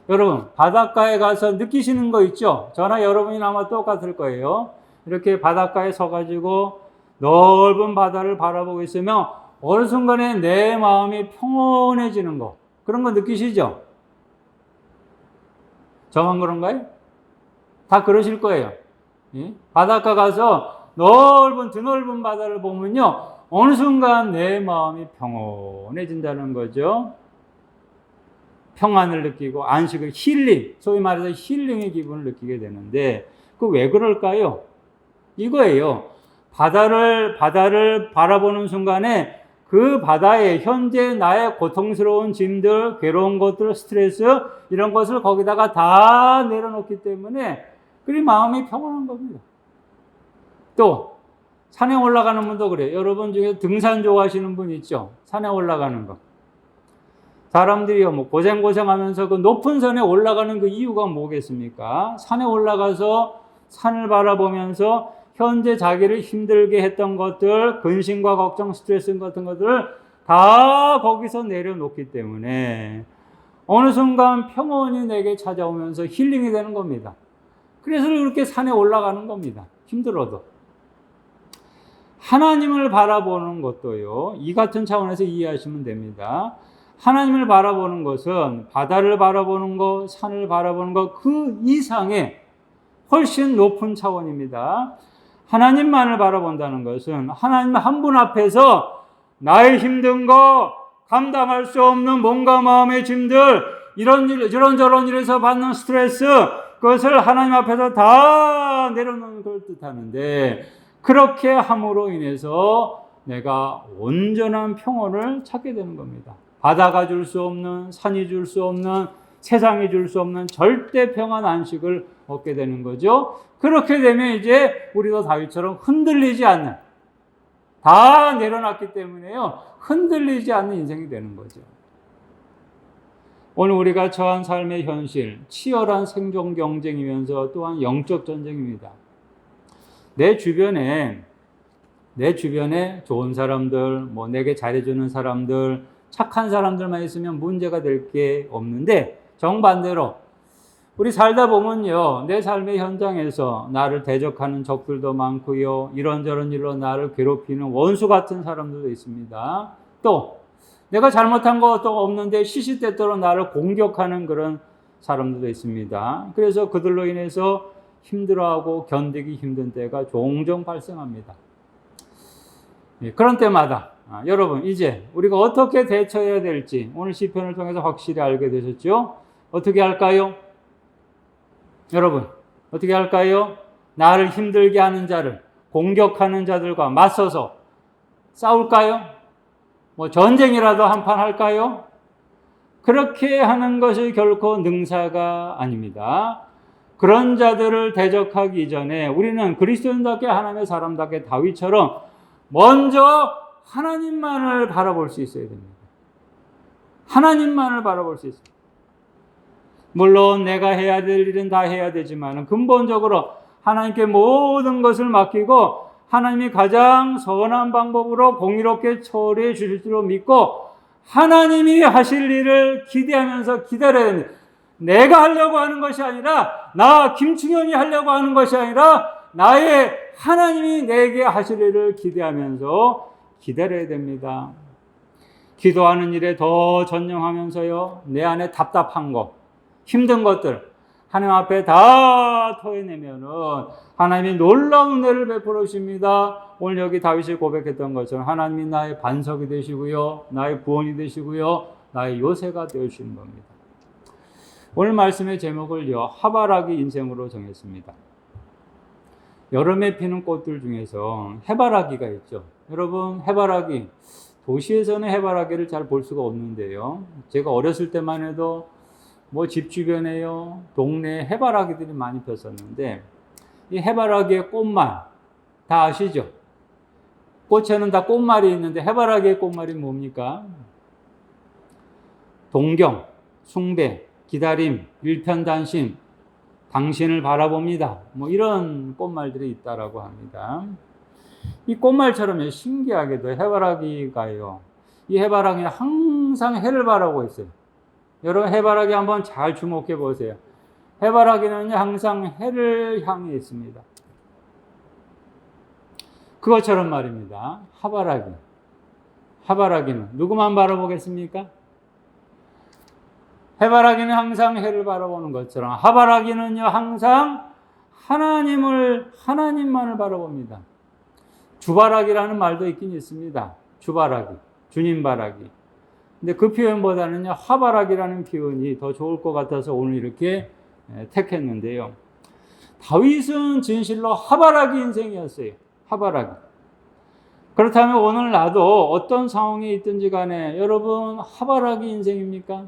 여러분, 바닷가에 가서 느끼시는 거 있죠? 저나 여러분이나 아마 똑같을 거예요. 이렇게 바닷가에 서가지고 넓은 바다를 바라보고 있으면 어느 순간에 내 마음이 평온해지는 거, 그런 거 느끼시죠? 저만 그런가요? 다 그러실 거예요. 예? 바닷가 가서 드넓은 바다를 보면요, 어느 순간 내 마음이 평온해진다는 거죠. 평안을 느끼고 안식을, 힐링, 소위 말해서 힐링의 기분을 느끼게 되는데, 그 왜 그럴까요? 이거예요. 바다를 바라보는 순간에 그 바다에 현재 나의 고통스러운 짐들, 괴로운 것들, 스트레스, 이런 것을 거기다가 다 내려놓기 때문에 그리 마음이 평온한 겁니다. 또 산에 올라가는 분도 그래요. 여러분 중에 등산 좋아하시는 분 있죠? 산에 올라가는 거. 사람들이요, 고생하면서 그 높은 산에 올라가는 그 이유가 뭐겠습니까? 산에 올라가서 산을 바라보면서 현재 자기를 힘들게 했던 것들, 근심과 걱정, 스트레스 같은 것들을 다 거기서 내려놓기 때문에 어느 순간 평온이 내게 찾아오면서 힐링이 되는 겁니다. 그래서 그렇게 산에 올라가는 겁니다. 힘들어도. 하나님을 바라보는 것도요, 이 같은 차원에서 이해하시면 됩니다. 하나님을 바라보는 것은 바다를 바라보는 것, 산을 바라보는 것, 그 이상의 훨씬 높은 차원입니다. 하나님만을 바라본다는 것은 하나님 한 분 앞에서 나의 힘든 거, 감당할 수 없는 몸과 마음의 짐들, 이런저런 일에서 받는 스트레스, 그것을 하나님 앞에서 다 내려놓는 걸 뜻하는데, 그렇게 함으로 인해서 내가 온전한 평온을 찾게 되는 겁니다. 바다가 줄 수 없는, 산이 줄 수 없는, 세상이 줄 수 없는 절대 평안 안식을 얻게 되는 거죠. 그렇게 되면 이제 우리도 다윗처럼 흔들리지 않는, 다 내려놨기 때문에요, 흔들리지 않는 인생이 되는 거죠. 오늘 우리가 처한 삶의 현실, 치열한 생존 경쟁이면서 또한 영적 전쟁입니다. 내 주변에 좋은 사람들, 내게 잘해주는 사람들, 착한 사람들만 있으면 문제가 될 게 없는데, 정반대로 우리 살다 보면요, 내 삶의 현장에서 나를 대적하는 적들도 많고요, 이런저런 일로 나를 괴롭히는 원수 같은 사람들도 있습니다. 또 내가 잘못한 것도 없는데 시시때때로 나를 공격하는 그런 사람들도 있습니다. 그래서 그들로 인해서 힘들어하고 견디기 힘든 때가 종종 발생합니다. 그런 때마다 여러분, 이제 우리가 어떻게 대처해야 될지 오늘 시편을 통해서 확실히 알게 되셨죠? 어떻게 할까요? 여러분, 어떻게 할까요? 나를 힘들게 하는 자를, 공격하는 자들과 맞서서 싸울까요? 전쟁이라도 한판 할까요? 그렇게 하는 것이 결코 능사가 아닙니다. 그런 자들을 대적하기 전에 우리는 그리스도인답게, 하나님의 사람답게 다윗처럼 먼저 하나님만을 바라볼 수 있어야 됩니다. 하나님만을 바라볼 수 있어요. 물론 내가 해야 될 일은 다 해야 되지만 근본적으로 하나님께 모든 것을 맡기고 하나님이 가장 선한 방법으로 공의롭게 처리해 주실 줄 믿고 하나님이 하실 일을 기대하면서 기다려야 됩니다. 내가 하려고 하는 것이 아니라, 나 김충현이 하려고 하는 것이 아니라 나의 하나님이 내게 하실 일을 기대하면서 기다려야 됩니다. 기도하는 일에 더 전념하면서요, 내 안에 답답한 것, 힘든 것들 하나님 앞에 다 토해내면은 하나님이 놀라운 은혜를 베풀어 주십니다. 오늘 여기 다윗이 고백했던 것처럼 하나님이 나의 반석이 되시고요, 나의 구원이 되시고요, 나의 요새가 되어주시는 겁니다. 오늘 말씀의 제목을요, 해바라기 인생으로 정했습니다. 여름에 피는 꽃들 중에서 해바라기가 있죠. 여러분, 해바라기, 도시에서는 해바라기를 잘 볼 수가 없는데요, 제가 어렸을 때만 해도 집 주변에요, 동네에 해바라기들이 많이 폈었는데, 이 해바라기의 꽃말 다 아시죠? 꽃에는 다 꽃말이 있는데 해바라기의 꽃말이 뭡니까? 동경, 숭배, 기다림, 일편단심, 당신을 바라봅니다. 이런 꽃말들이 있다라고 합니다. 이 꽃말처럼 신기하게도 해바라기가요, 이 해바라기는 항상 해를 바라보고 있어요. 여러분, 해바라기 한번 잘 주목해 보세요. 해바라기는 항상 해를 향해 있습니다. 그것처럼 말입니다. 해바라기는 누구만 바라보겠습니까? 해바라기는 항상 해를 바라보는 것처럼 해바라기는요, 항상 하나님만을 바라봅니다. 주바라기라는 말도 있긴 있습니다. 주바라기, 주님 바라기. 근데 그 표현보다는요, 해바라기라는 표현이 더 좋을 것 같아서 오늘 이렇게 택했는데요. 다윗은 진실로 해바라기 인생이었어요. 해바라기. 그렇다면 오늘 나도 어떤 상황에 있든지 간에 여러분, 해바라기 인생입니까?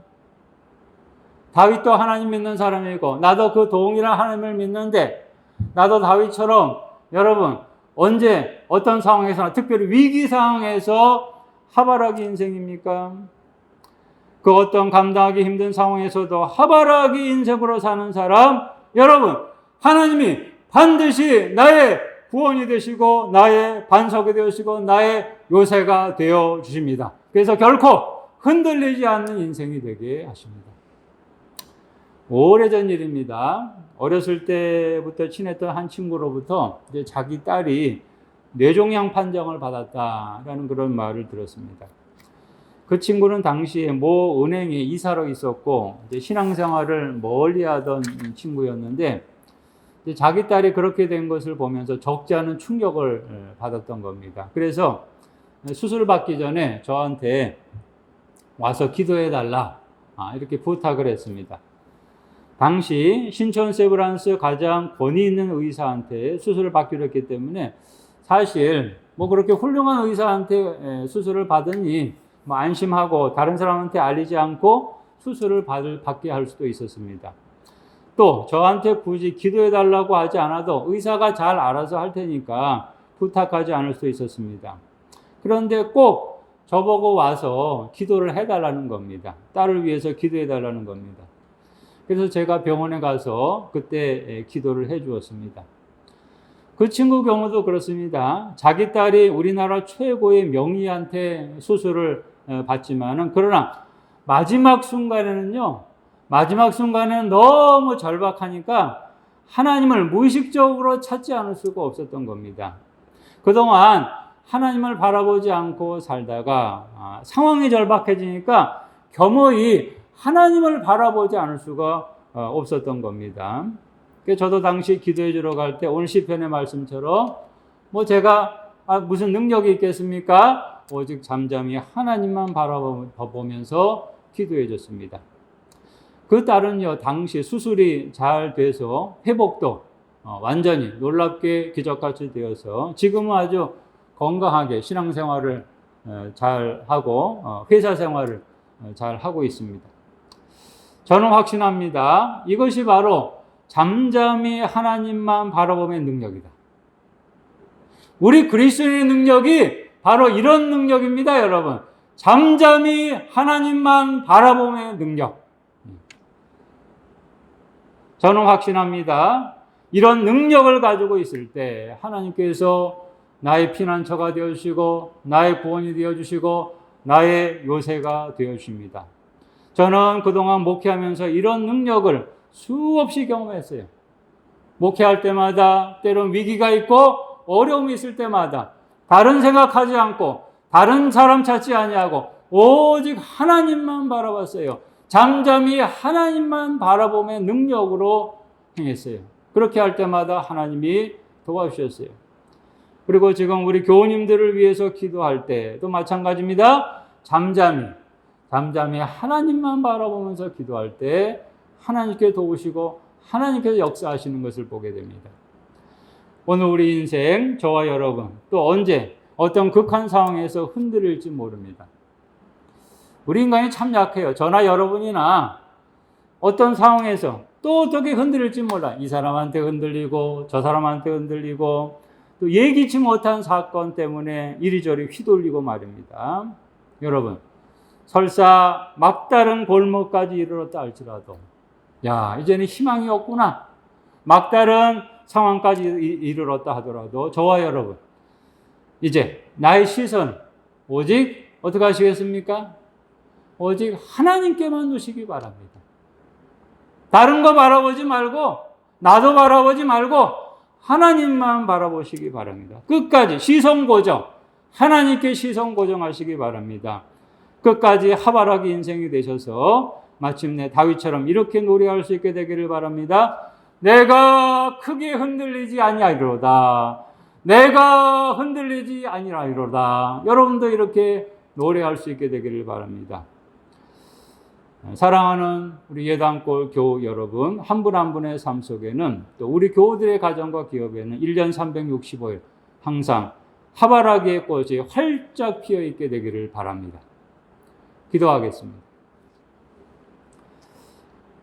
다윗도 하나님 믿는 사람이고 나도 그 동일한 하나님을 믿는데, 나도 다윗처럼 여러분 언제 어떤 상황에서나, 특별히 위기 상황에서 해바라기 인생입니까? 그 어떤 감당하기 힘든 상황에서도 해바라기 인생으로 사는 사람, 여러분, 하나님이 반드시 나의 구원이 되시고 나의 반석이 되시고 나의 요새가 되어 주십니다. 그래서 결코 흔들리지 않는 인생이 되게 하십니다. 오래전 일입니다. 어렸을 때부터 친했던 한 친구로부터 이제 자기 딸이 뇌종양 판정을 받았다라는 그런 말을 들었습니다. 그 친구는 당시에 모 은행에 이사로 있었고 이제 신앙생활을 멀리하던 친구였는데 이제 자기 딸이 그렇게 된 것을 보면서 적지 않은 충격을 받았던 겁니다. 그래서 수술 받기 전에 저한테 와서 기도해 달라 이렇게 부탁을 했습니다. 당시 신촌 세브란스 가장 권위 있는 의사한테 수술을 받기로 했기 때문에 사실 뭐 그렇게 훌륭한 의사한테 수술을 받으니 뭐 안심하고 다른 사람한테 알리지 않고 수술을 받게 할 수도 있었습니다. 또 저한테 굳이 기도해 달라고 하지 않아도 의사가 잘 알아서 할 테니까 부탁하지 않을 수도 있었습니다. 그런데 꼭 저보고 와서 기도를 해달라는 겁니다. 딸을 위해서 기도해 달라는 겁니다. 그래서 제가 병원에 가서 그때 기도를 해 주었습니다. 그 친구 경우도 그렇습니다. 자기 딸이 우리나라 최고의 명의한테 수술을 받지만은 그러나 마지막 순간에는 너무 절박하니까 하나님을 무의식적으로 찾지 않을 수가 없었던 겁니다. 그동안 하나님을 바라보지 않고 살다가 상황이 절박해지니까 겸허히 하나님을 바라보지 않을 수가 없었던 겁니다. 저도 당시 기도해 주러 갈 때 오늘 시편의 말씀처럼 뭐 제가 무슨 능력이 있겠습니까? 오직 잠잠히 하나님만 바라보면서 기도해 줬습니다. 그 딸은요, 당시 수술이 잘 돼서 회복도 완전히 놀랍게 기적같이 되어서 지금은 아주 건강하게 신앙생활을 잘 하고 회사 생활을 잘 하고 있습니다. 저는 확신합니다. 이것이 바로 잠잠히 하나님만 바라보면 능력이다. 우리 그리스도인의 능력이 바로 이런 능력입니다, 여러분. 잠잠히 하나님만 바라보면 능력. 저는 확신합니다. 이런 능력을 가지고 있을 때 하나님께서 나의 피난처가 되어주시고 나의 구원이 되어주시고 나의 요새가 되어주십니다. 저는 그동안 목회하면서 이런 능력을 수없이 경험했어요. 목회할 때마다 때론 위기가 있고 어려움이 있을 때마다 다른 생각하지 않고 다른 사람 찾지 아니하고 오직 하나님만 바라봤어요. 잠잠히 하나님만 바라보며 능력으로 행했어요. 그렇게 할 때마다 하나님이 도와주셨어요. 그리고 지금 우리 교우님들을 위해서 기도할 때도 마찬가지입니다. 잠잠히 하나님만 바라보면서 기도할 때 하나님께 도우시고 하나님께서 역사하시는 것을 보게 됩니다. 오늘 우리 인생, 저와 여러분, 또 언제 어떤 극한 상황에서 흔들릴지 모릅니다. 우리 인간이 참 약해요. 저나 여러분이나 어떤 상황에서 또 어떻게 흔들릴지 몰라. 이 사람한테 흔들리고 저 사람한테 흔들리고 또 예기치 못한 사건 때문에 이리저리 휘둘리고 말입니다. 여러분, 설사 막다른 골목까지 이르렀다 할지라도 이제는 희망이 없구나. 막다른 상황까지 이르렀다 하더라도 저와 여러분, 이제 나의 시선 오직 어떻게 하시겠습니까? 오직 하나님께만 두시기 바랍니다. 다른 거 바라보지 말고 나도 바라보지 말고 하나님만 바라보시기 바랍니다. 끝까지 시선 고정, 하나님께 시선 고정하시기 바랍니다. 끝까지 하바락의 인생이 되셔서 마침내 다윗처럼 이렇게 노래할 수 있게 되기를 바랍니다. 내가 크게 흔들리지 아니하리로다. 내가 흔들리지 아니하리로다. 여러분도 이렇게 노래할 수 있게 되기를 바랍니다. 사랑하는 우리 예단골 교우 여러분, 한 분 한 분의 삶 속에는 또 우리 교우들의 가정과 기업에는 1년 365일 항상 하바라기의 꽃이 활짝 피어 있게 되기를 바랍니다. 기도하겠습니다.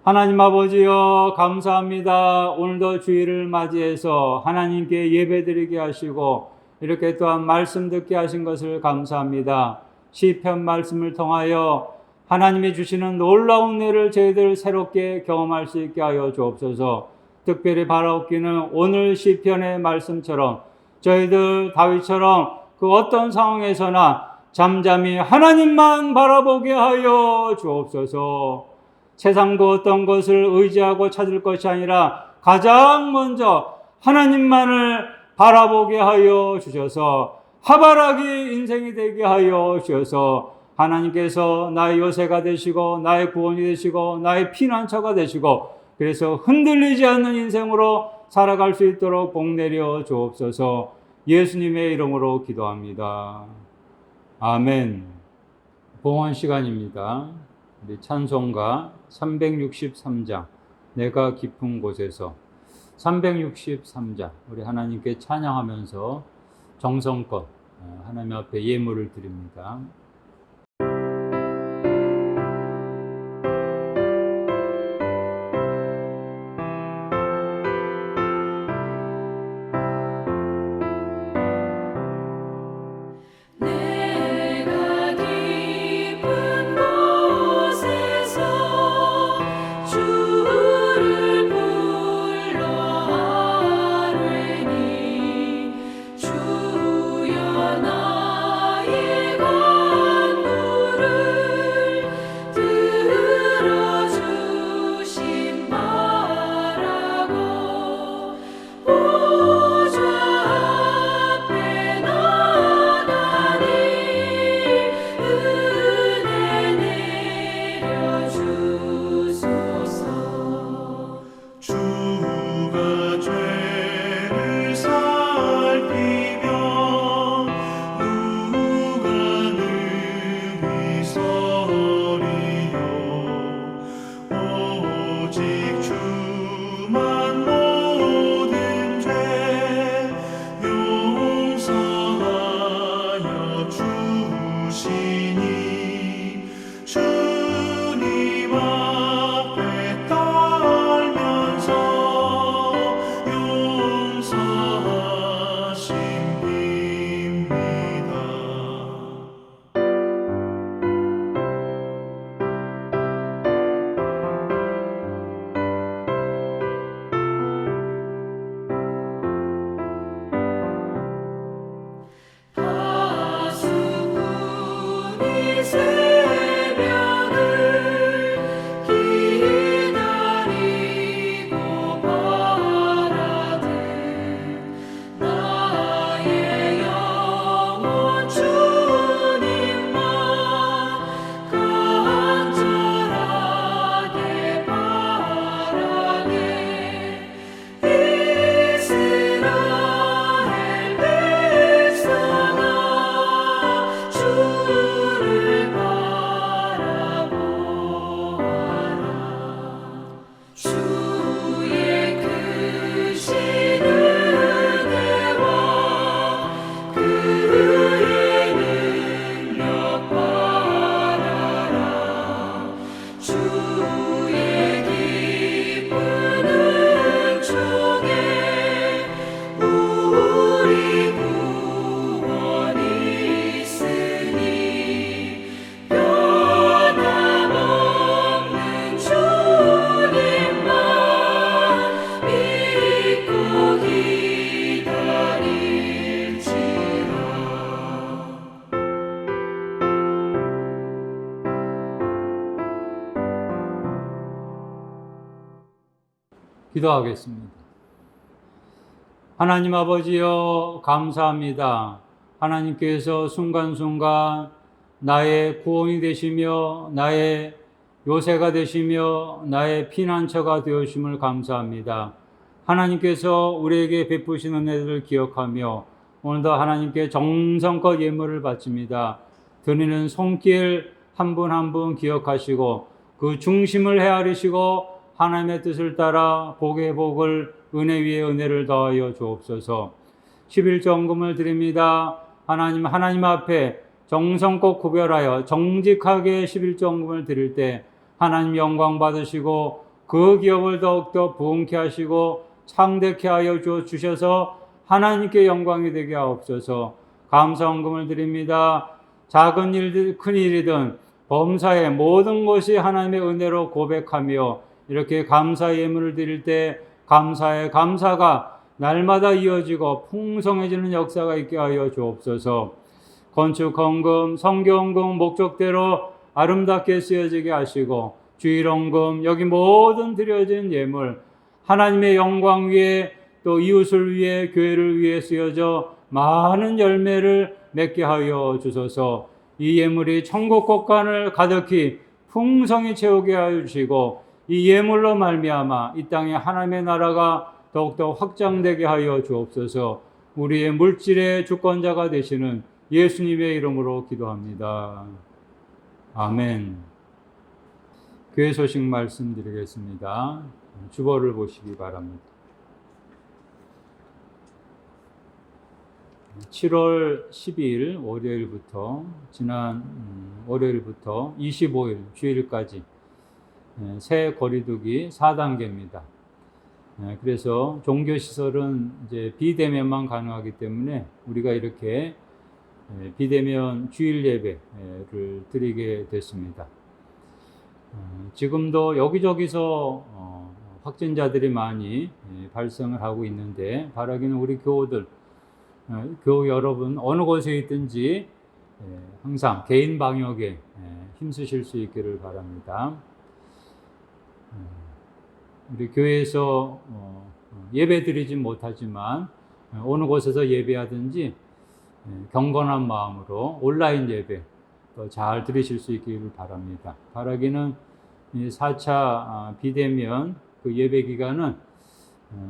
하나님 아버지여, 감사합니다. 오늘도 주일을 맞이해서 하나님께 예배드리게 하시고 이렇게 또한 말씀 듣게 하신 것을 감사합니다. 시편 말씀을 통하여 하나님이 주시는 놀라운 은혜를 저희들 새롭게 경험할 수 있게 하여 주옵소서. 특별히 바라옵기는 오늘 시편의 말씀처럼 저희들 다윗처럼 그 어떤 상황에서나 잠잠히 하나님만 바라보게 하여 주옵소서. 세상 그 어떤 것을 의지하고 찾을 것이 아니라 가장 먼저 하나님만을 바라보게 하여 주셔서 하바라기 인생이 되게 하여 주셔서 하나님께서 나의 요새가 되시고 나의 구원이 되시고 나의 피난처가 되시고 그래서 흔들리지 않는 인생으로 살아갈 수 있도록 복 내려 주옵소서. 예수님의 이름으로 기도합니다. 아멘. 봉헌 시간입니다. 우리 찬송가 363장 내가 깊은 곳에서 363장 우리 하나님께 찬양하면서 정성껏 하나님 앞에 예물을 드립니다. 기도하겠습니다. 하나님 아버지여 감사합니다. 하나님께서 순간순간 나의 구원이 되시며 나의 요새가 되시며 나의 피난처가 되어주심을 감사합니다. 하나님께서 우리에게 베푸신 은혜들을 기억하며 오늘도 하나님께 정성껏 예물을 바칩니다. 드리는 손길 한 분 한 분 기억하시고 그 중심을 헤아리시고 하나님의 뜻을 따라 복의 복을 은혜 위에 은혜를 더하여 주옵소서. 11정금을 드립니다. 하나님 앞에 정성껏 구별하여 정직하게 11정금을 드릴 때 하나님 영광 받으시고 그 기업을 더욱더 부흥케 하시고 창대케 하여 주셔서 하나님께 영광이 되게 하옵소서. 감사헌금을 드립니다. 작은 일들 큰 일이든 범사의 모든 것이 하나님의 은혜로 고백하며 이렇게 감사 예물을 드릴 때 감사의 감사가 날마다 이어지고 풍성해지는 역사가 있게 하여 주옵소서. 건축헌금, 성교헌금 목적대로 아름답게 쓰여지게 하시고 주일헌금 여기 모든 드려진 예물 하나님의 영광 위에 또 이웃을 위해 교회를 위해 쓰여져 많은 열매를 맺게 하여 주소서. 이 예물이 천국 곳간을 가득히 풍성히 채우게 하여 주시고 이 예물로 말미암아 이 땅에 하나님의 나라가 더욱더 확장되게 하여 주옵소서. 우리의 물질의 주권자가 되시는 예수님의 이름으로 기도합니다. 아멘. 교회 소식 말씀드리겠습니다. 주보를 보시기 바랍니다. 7월 12일 월요일부터 지난 월요일부터 25일 주일까지 새 거리두기 4단계입니다. 그래서 종교시설은 이제 비대면만 가능하기 때문에 우리가 이렇게 비대면 주일 예배를 드리게 됐습니다. 지금도 여기저기서 확진자들이 많이 발생을 하고 있는데 바라기는 우리 교우들, 교우 여러분 어느 곳에 있든지 항상 개인 방역에 힘쓰실 수 있기를 바랍니다. 우리 교회에서 예배 드리진 못하지만 어느 곳에서 예배하든지 경건한 마음으로 온라인 예배 잘 드리실 수 있기를 바랍니다. 바라기는 4차 비대면 그 예배 기간은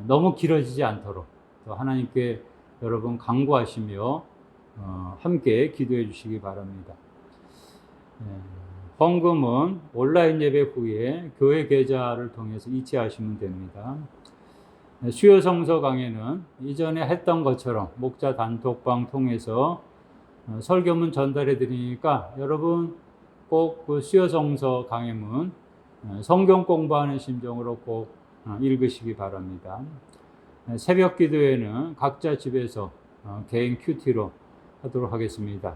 너무 길어지지 않도록 또 하나님께 여러분 간구하시며 함께 기도해 주시기 바랍니다. 헌금은 온라인 예배 후에 교회 계좌를 통해서 이체하시면 됩니다. 수요 성서 강해는 이전에 했던 것처럼 목자 단톡방 통해서 설교문 전달해 드리니까 여러분 꼭 그 수요 성서 강해문 성경 공부하는 심정으로 꼭 읽으시기 바랍니다. 새벽 기도회는 각자 집에서 개인 큐티로 하도록 하겠습니다.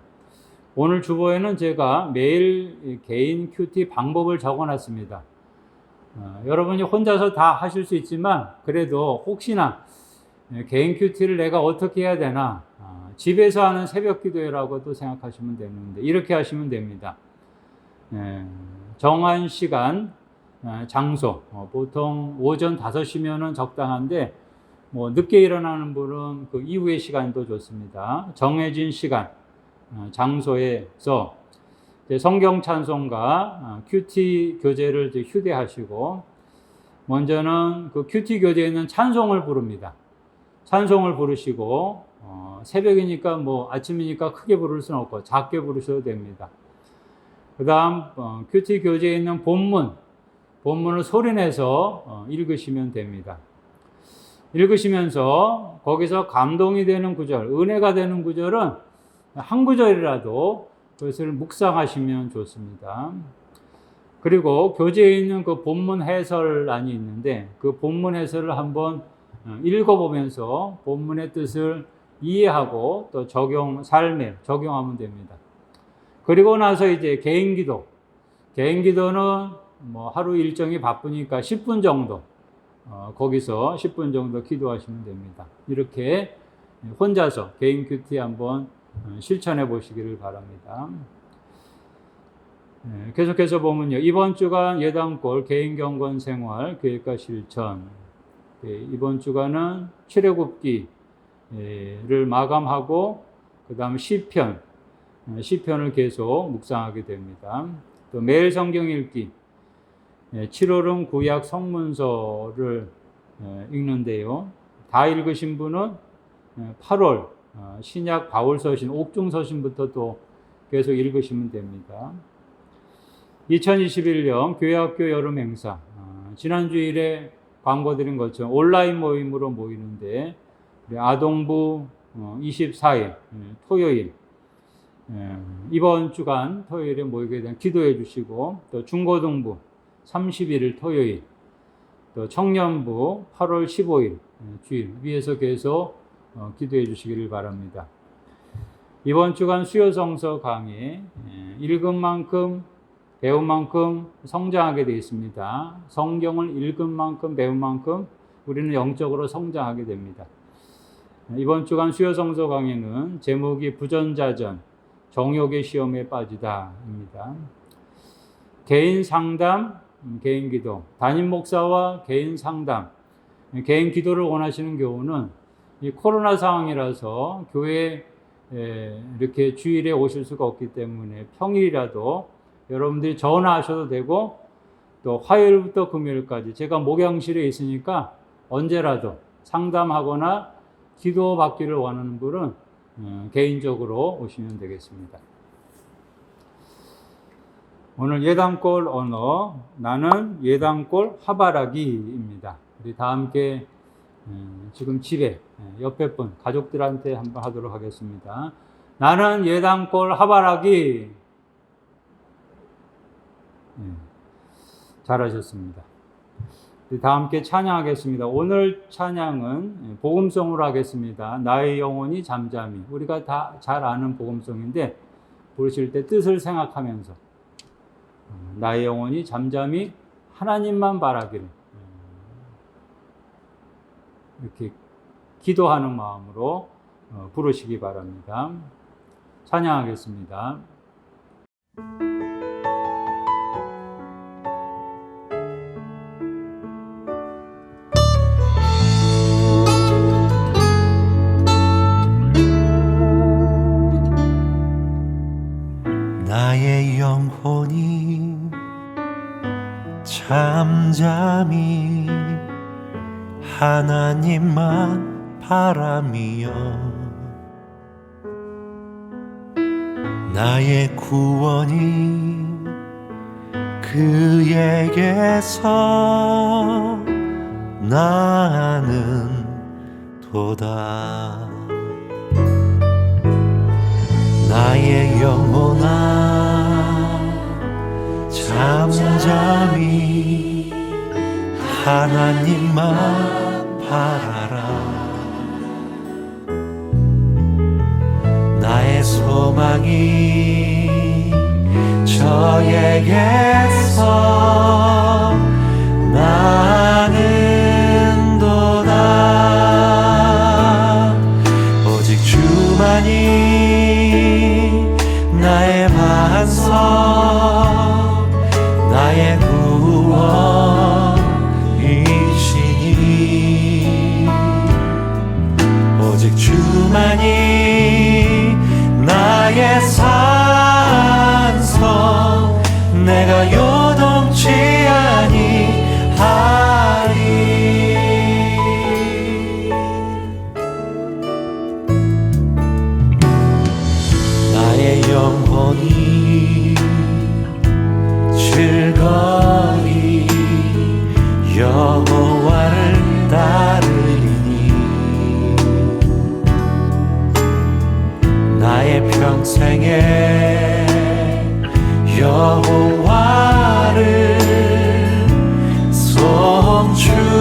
오늘 주보에는 제가 매일 개인 큐티 방법을 적어놨습니다. 여러분이 혼자서 다 하실 수 있지만 그래도 혹시나 개인 큐티를 내가 어떻게 해야 되나 집에서 하는 새벽 기도회라고도 생각하시면 되는데 이렇게 하시면 됩니다. 정한 시간, 장소 보통 오전 5시면은 적당한데 뭐 늦게 일어나는 분은 그 이후의 시간도 좋습니다. 정해진 시간, 장소에서 성경 찬송과 큐티 교재를 휴대하시고 먼저는 그 큐티 교재에 있는 찬송을 부릅니다. 찬송을 부르시고 새벽이니까 뭐 아침이니까 크게 부를 수는 없고 작게 부르셔도 됩니다. 그 다음 큐티 교재에 있는 본문을 소리내서 읽으시면 됩니다. 읽으시면서 거기서 감동이 되는 구절, 은혜가 되는 구절은 한 구절이라도 그것을 묵상하시면 좋습니다. 그리고 교재에 있는 그 본문 해설란이 있는데 그 본문 해설을 한번 읽어보면서 본문의 뜻을 이해하고 또 삶에 적용하면 됩니다. 그리고 나서 이제 개인 기도는 뭐 하루 일정이 바쁘니까 10분 정도 거기서 10분 정도 기도하시면 됩니다. 이렇게 혼자서 개인 큐티 한번 실천해 보시기를 바랍니다. 계속해서 보면요. 이번 주간 예당골 개인 경건 생활 계획과 실천. 이번 주간은 출애굽기를 마감하고 그 다음 시편을 계속 묵상하게 됩니다. 또 매일 성경 읽기. 7월은 구약 성문서를 읽는데요. 다 읽으신 분은 8월 신약 바울서신, 옥중서신부터 또 계속 읽으시면 됩니다. 2021년 교회학교 여름 행사, 지난 주일에 광고 드린 것처럼 온라인 모임으로 모이는데 아동부 24일 토요일 이번 주간 토요일에 모이게 된 기도해 주시고 또 중고등부 31일 토요일 또 청년부 8월 15일 주일 위에서 계속 기도해 주시기를 바랍니다. 이번 주간 수요성서 강의 읽은 만큼 배운 만큼 성장하게 되어 있습니다. 성경을 읽은 만큼 배운 만큼 우리는 영적으로 성장하게 됩니다. 이번 주간 수요성서 강의는 제목이 부전자전, 정욕의 시험에 빠지다입니다. 개인 상담, 개인 기도, 담임 목사와 개인 상담, 개인 기도를 원하시는 경우는 이 코로나 상황이라서 교회에 이렇게 주일에 오실 수가 없기 때문에 평일이라도 여러분들이 전화하셔도 되고, 또 화요일부터 금요일까지 제가 목양실에 있으니까 언제라도 상담하거나 기도 받기를 원하는 분은 개인적으로 오시면 되겠습니다. 오늘 예단골 언어, 나는 예단골 하바라기입니다. 우리 다 함께 지금 집에 옆에 분 가족들한테 한번 하도록 하겠습니다. 나는 예단골 하바라기. 잘하셨습니다. 우리 다 함께 찬양하겠습니다. 오늘 찬양은 복음송으로 하겠습니다. 나의 영혼이 잠잠히. 우리가 다 잘 아는 복음송인데 부르실 때 뜻을 생각하면서 나의 영혼이 잠잠히 하나님만 바라기를, 이렇게 기도하는 마음으로 부르시기 바랍니다. 찬양하겠습니다. 나의 영혼이 잠잠히 하나님만 바라며 나의 구원이 그에게서 나는 도다. 나의 영혼아 잠잠히 하나님만 바라라. 나의 소망이 저에게서 나는 도다. 오직 주만이 나의 반석, 나의 구원이시니. 오직 주만이 나의 산성, 내가 요동치 아니하리. 나의 영혼이 즐거이 여호와를 따르리니. 나의 평생에 여호와를 송축하리.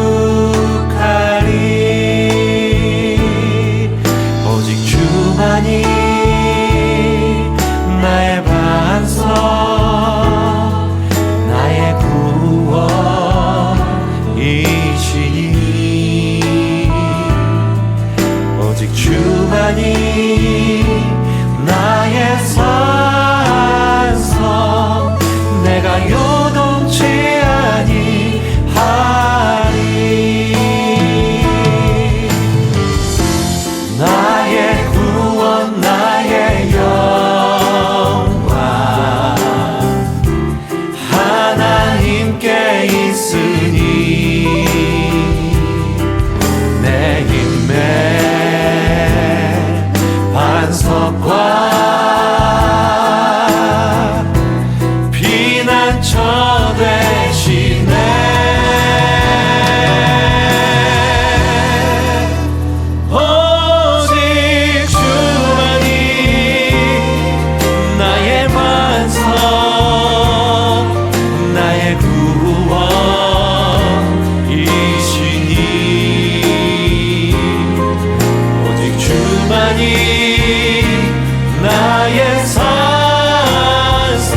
오직 주만이 나의 반석, 나의 구원이시니. 오직 주만이 나의 산성, 내가 요동치 아니하리. 나의 구원, 나의 영광 하나님께 있으니. 내 힘의 반석과 피난처 되시네. 오직 주만이 나의 반석, 나의 구원이시니. 오직 주만이 나의 산성,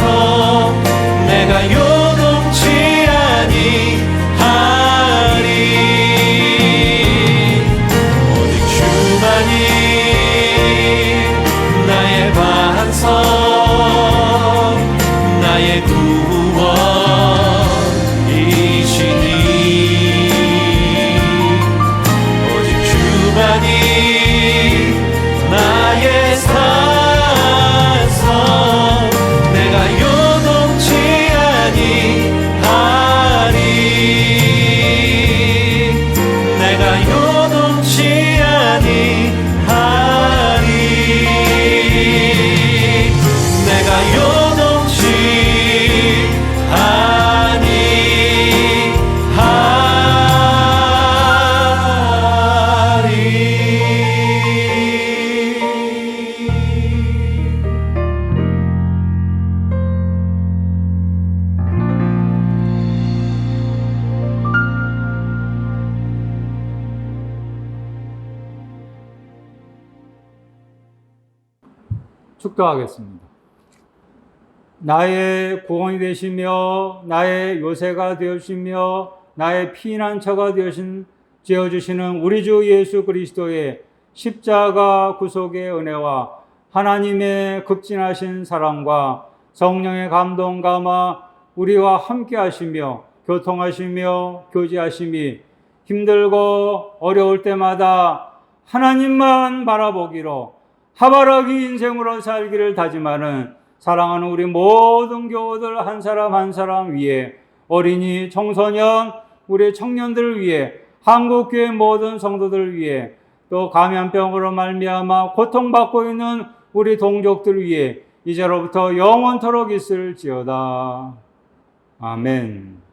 내가 요동치 아니하리. 오직 주만이 나의 반석, 나의 구원이시니. 축도하겠습니다. 나의 구원이 되시며 나의 요새가 되어주시며 나의 피난처가 되어주시는 우리 주 예수 그리스도의 십자가 구속의 은혜와 하나님의 급진하신 사랑과 성령의 감동 감화 우리와 함께 하시며 교통하시며 교제하심이 힘들고 어려울 때마다 하나님만 바라보기로 하바라기 인생으로 살기를 다짐하는 사랑하는 우리 모든 교우들 한 사람 한 사람 위에, 어린이, 청소년, 우리 청년들을 위해, 한국교회 모든 성도들 위해, 또 감염병으로 말미암아 고통받고 있는 우리 동족들 위해 이제로부터 영원토록 있을지어다. 아멘.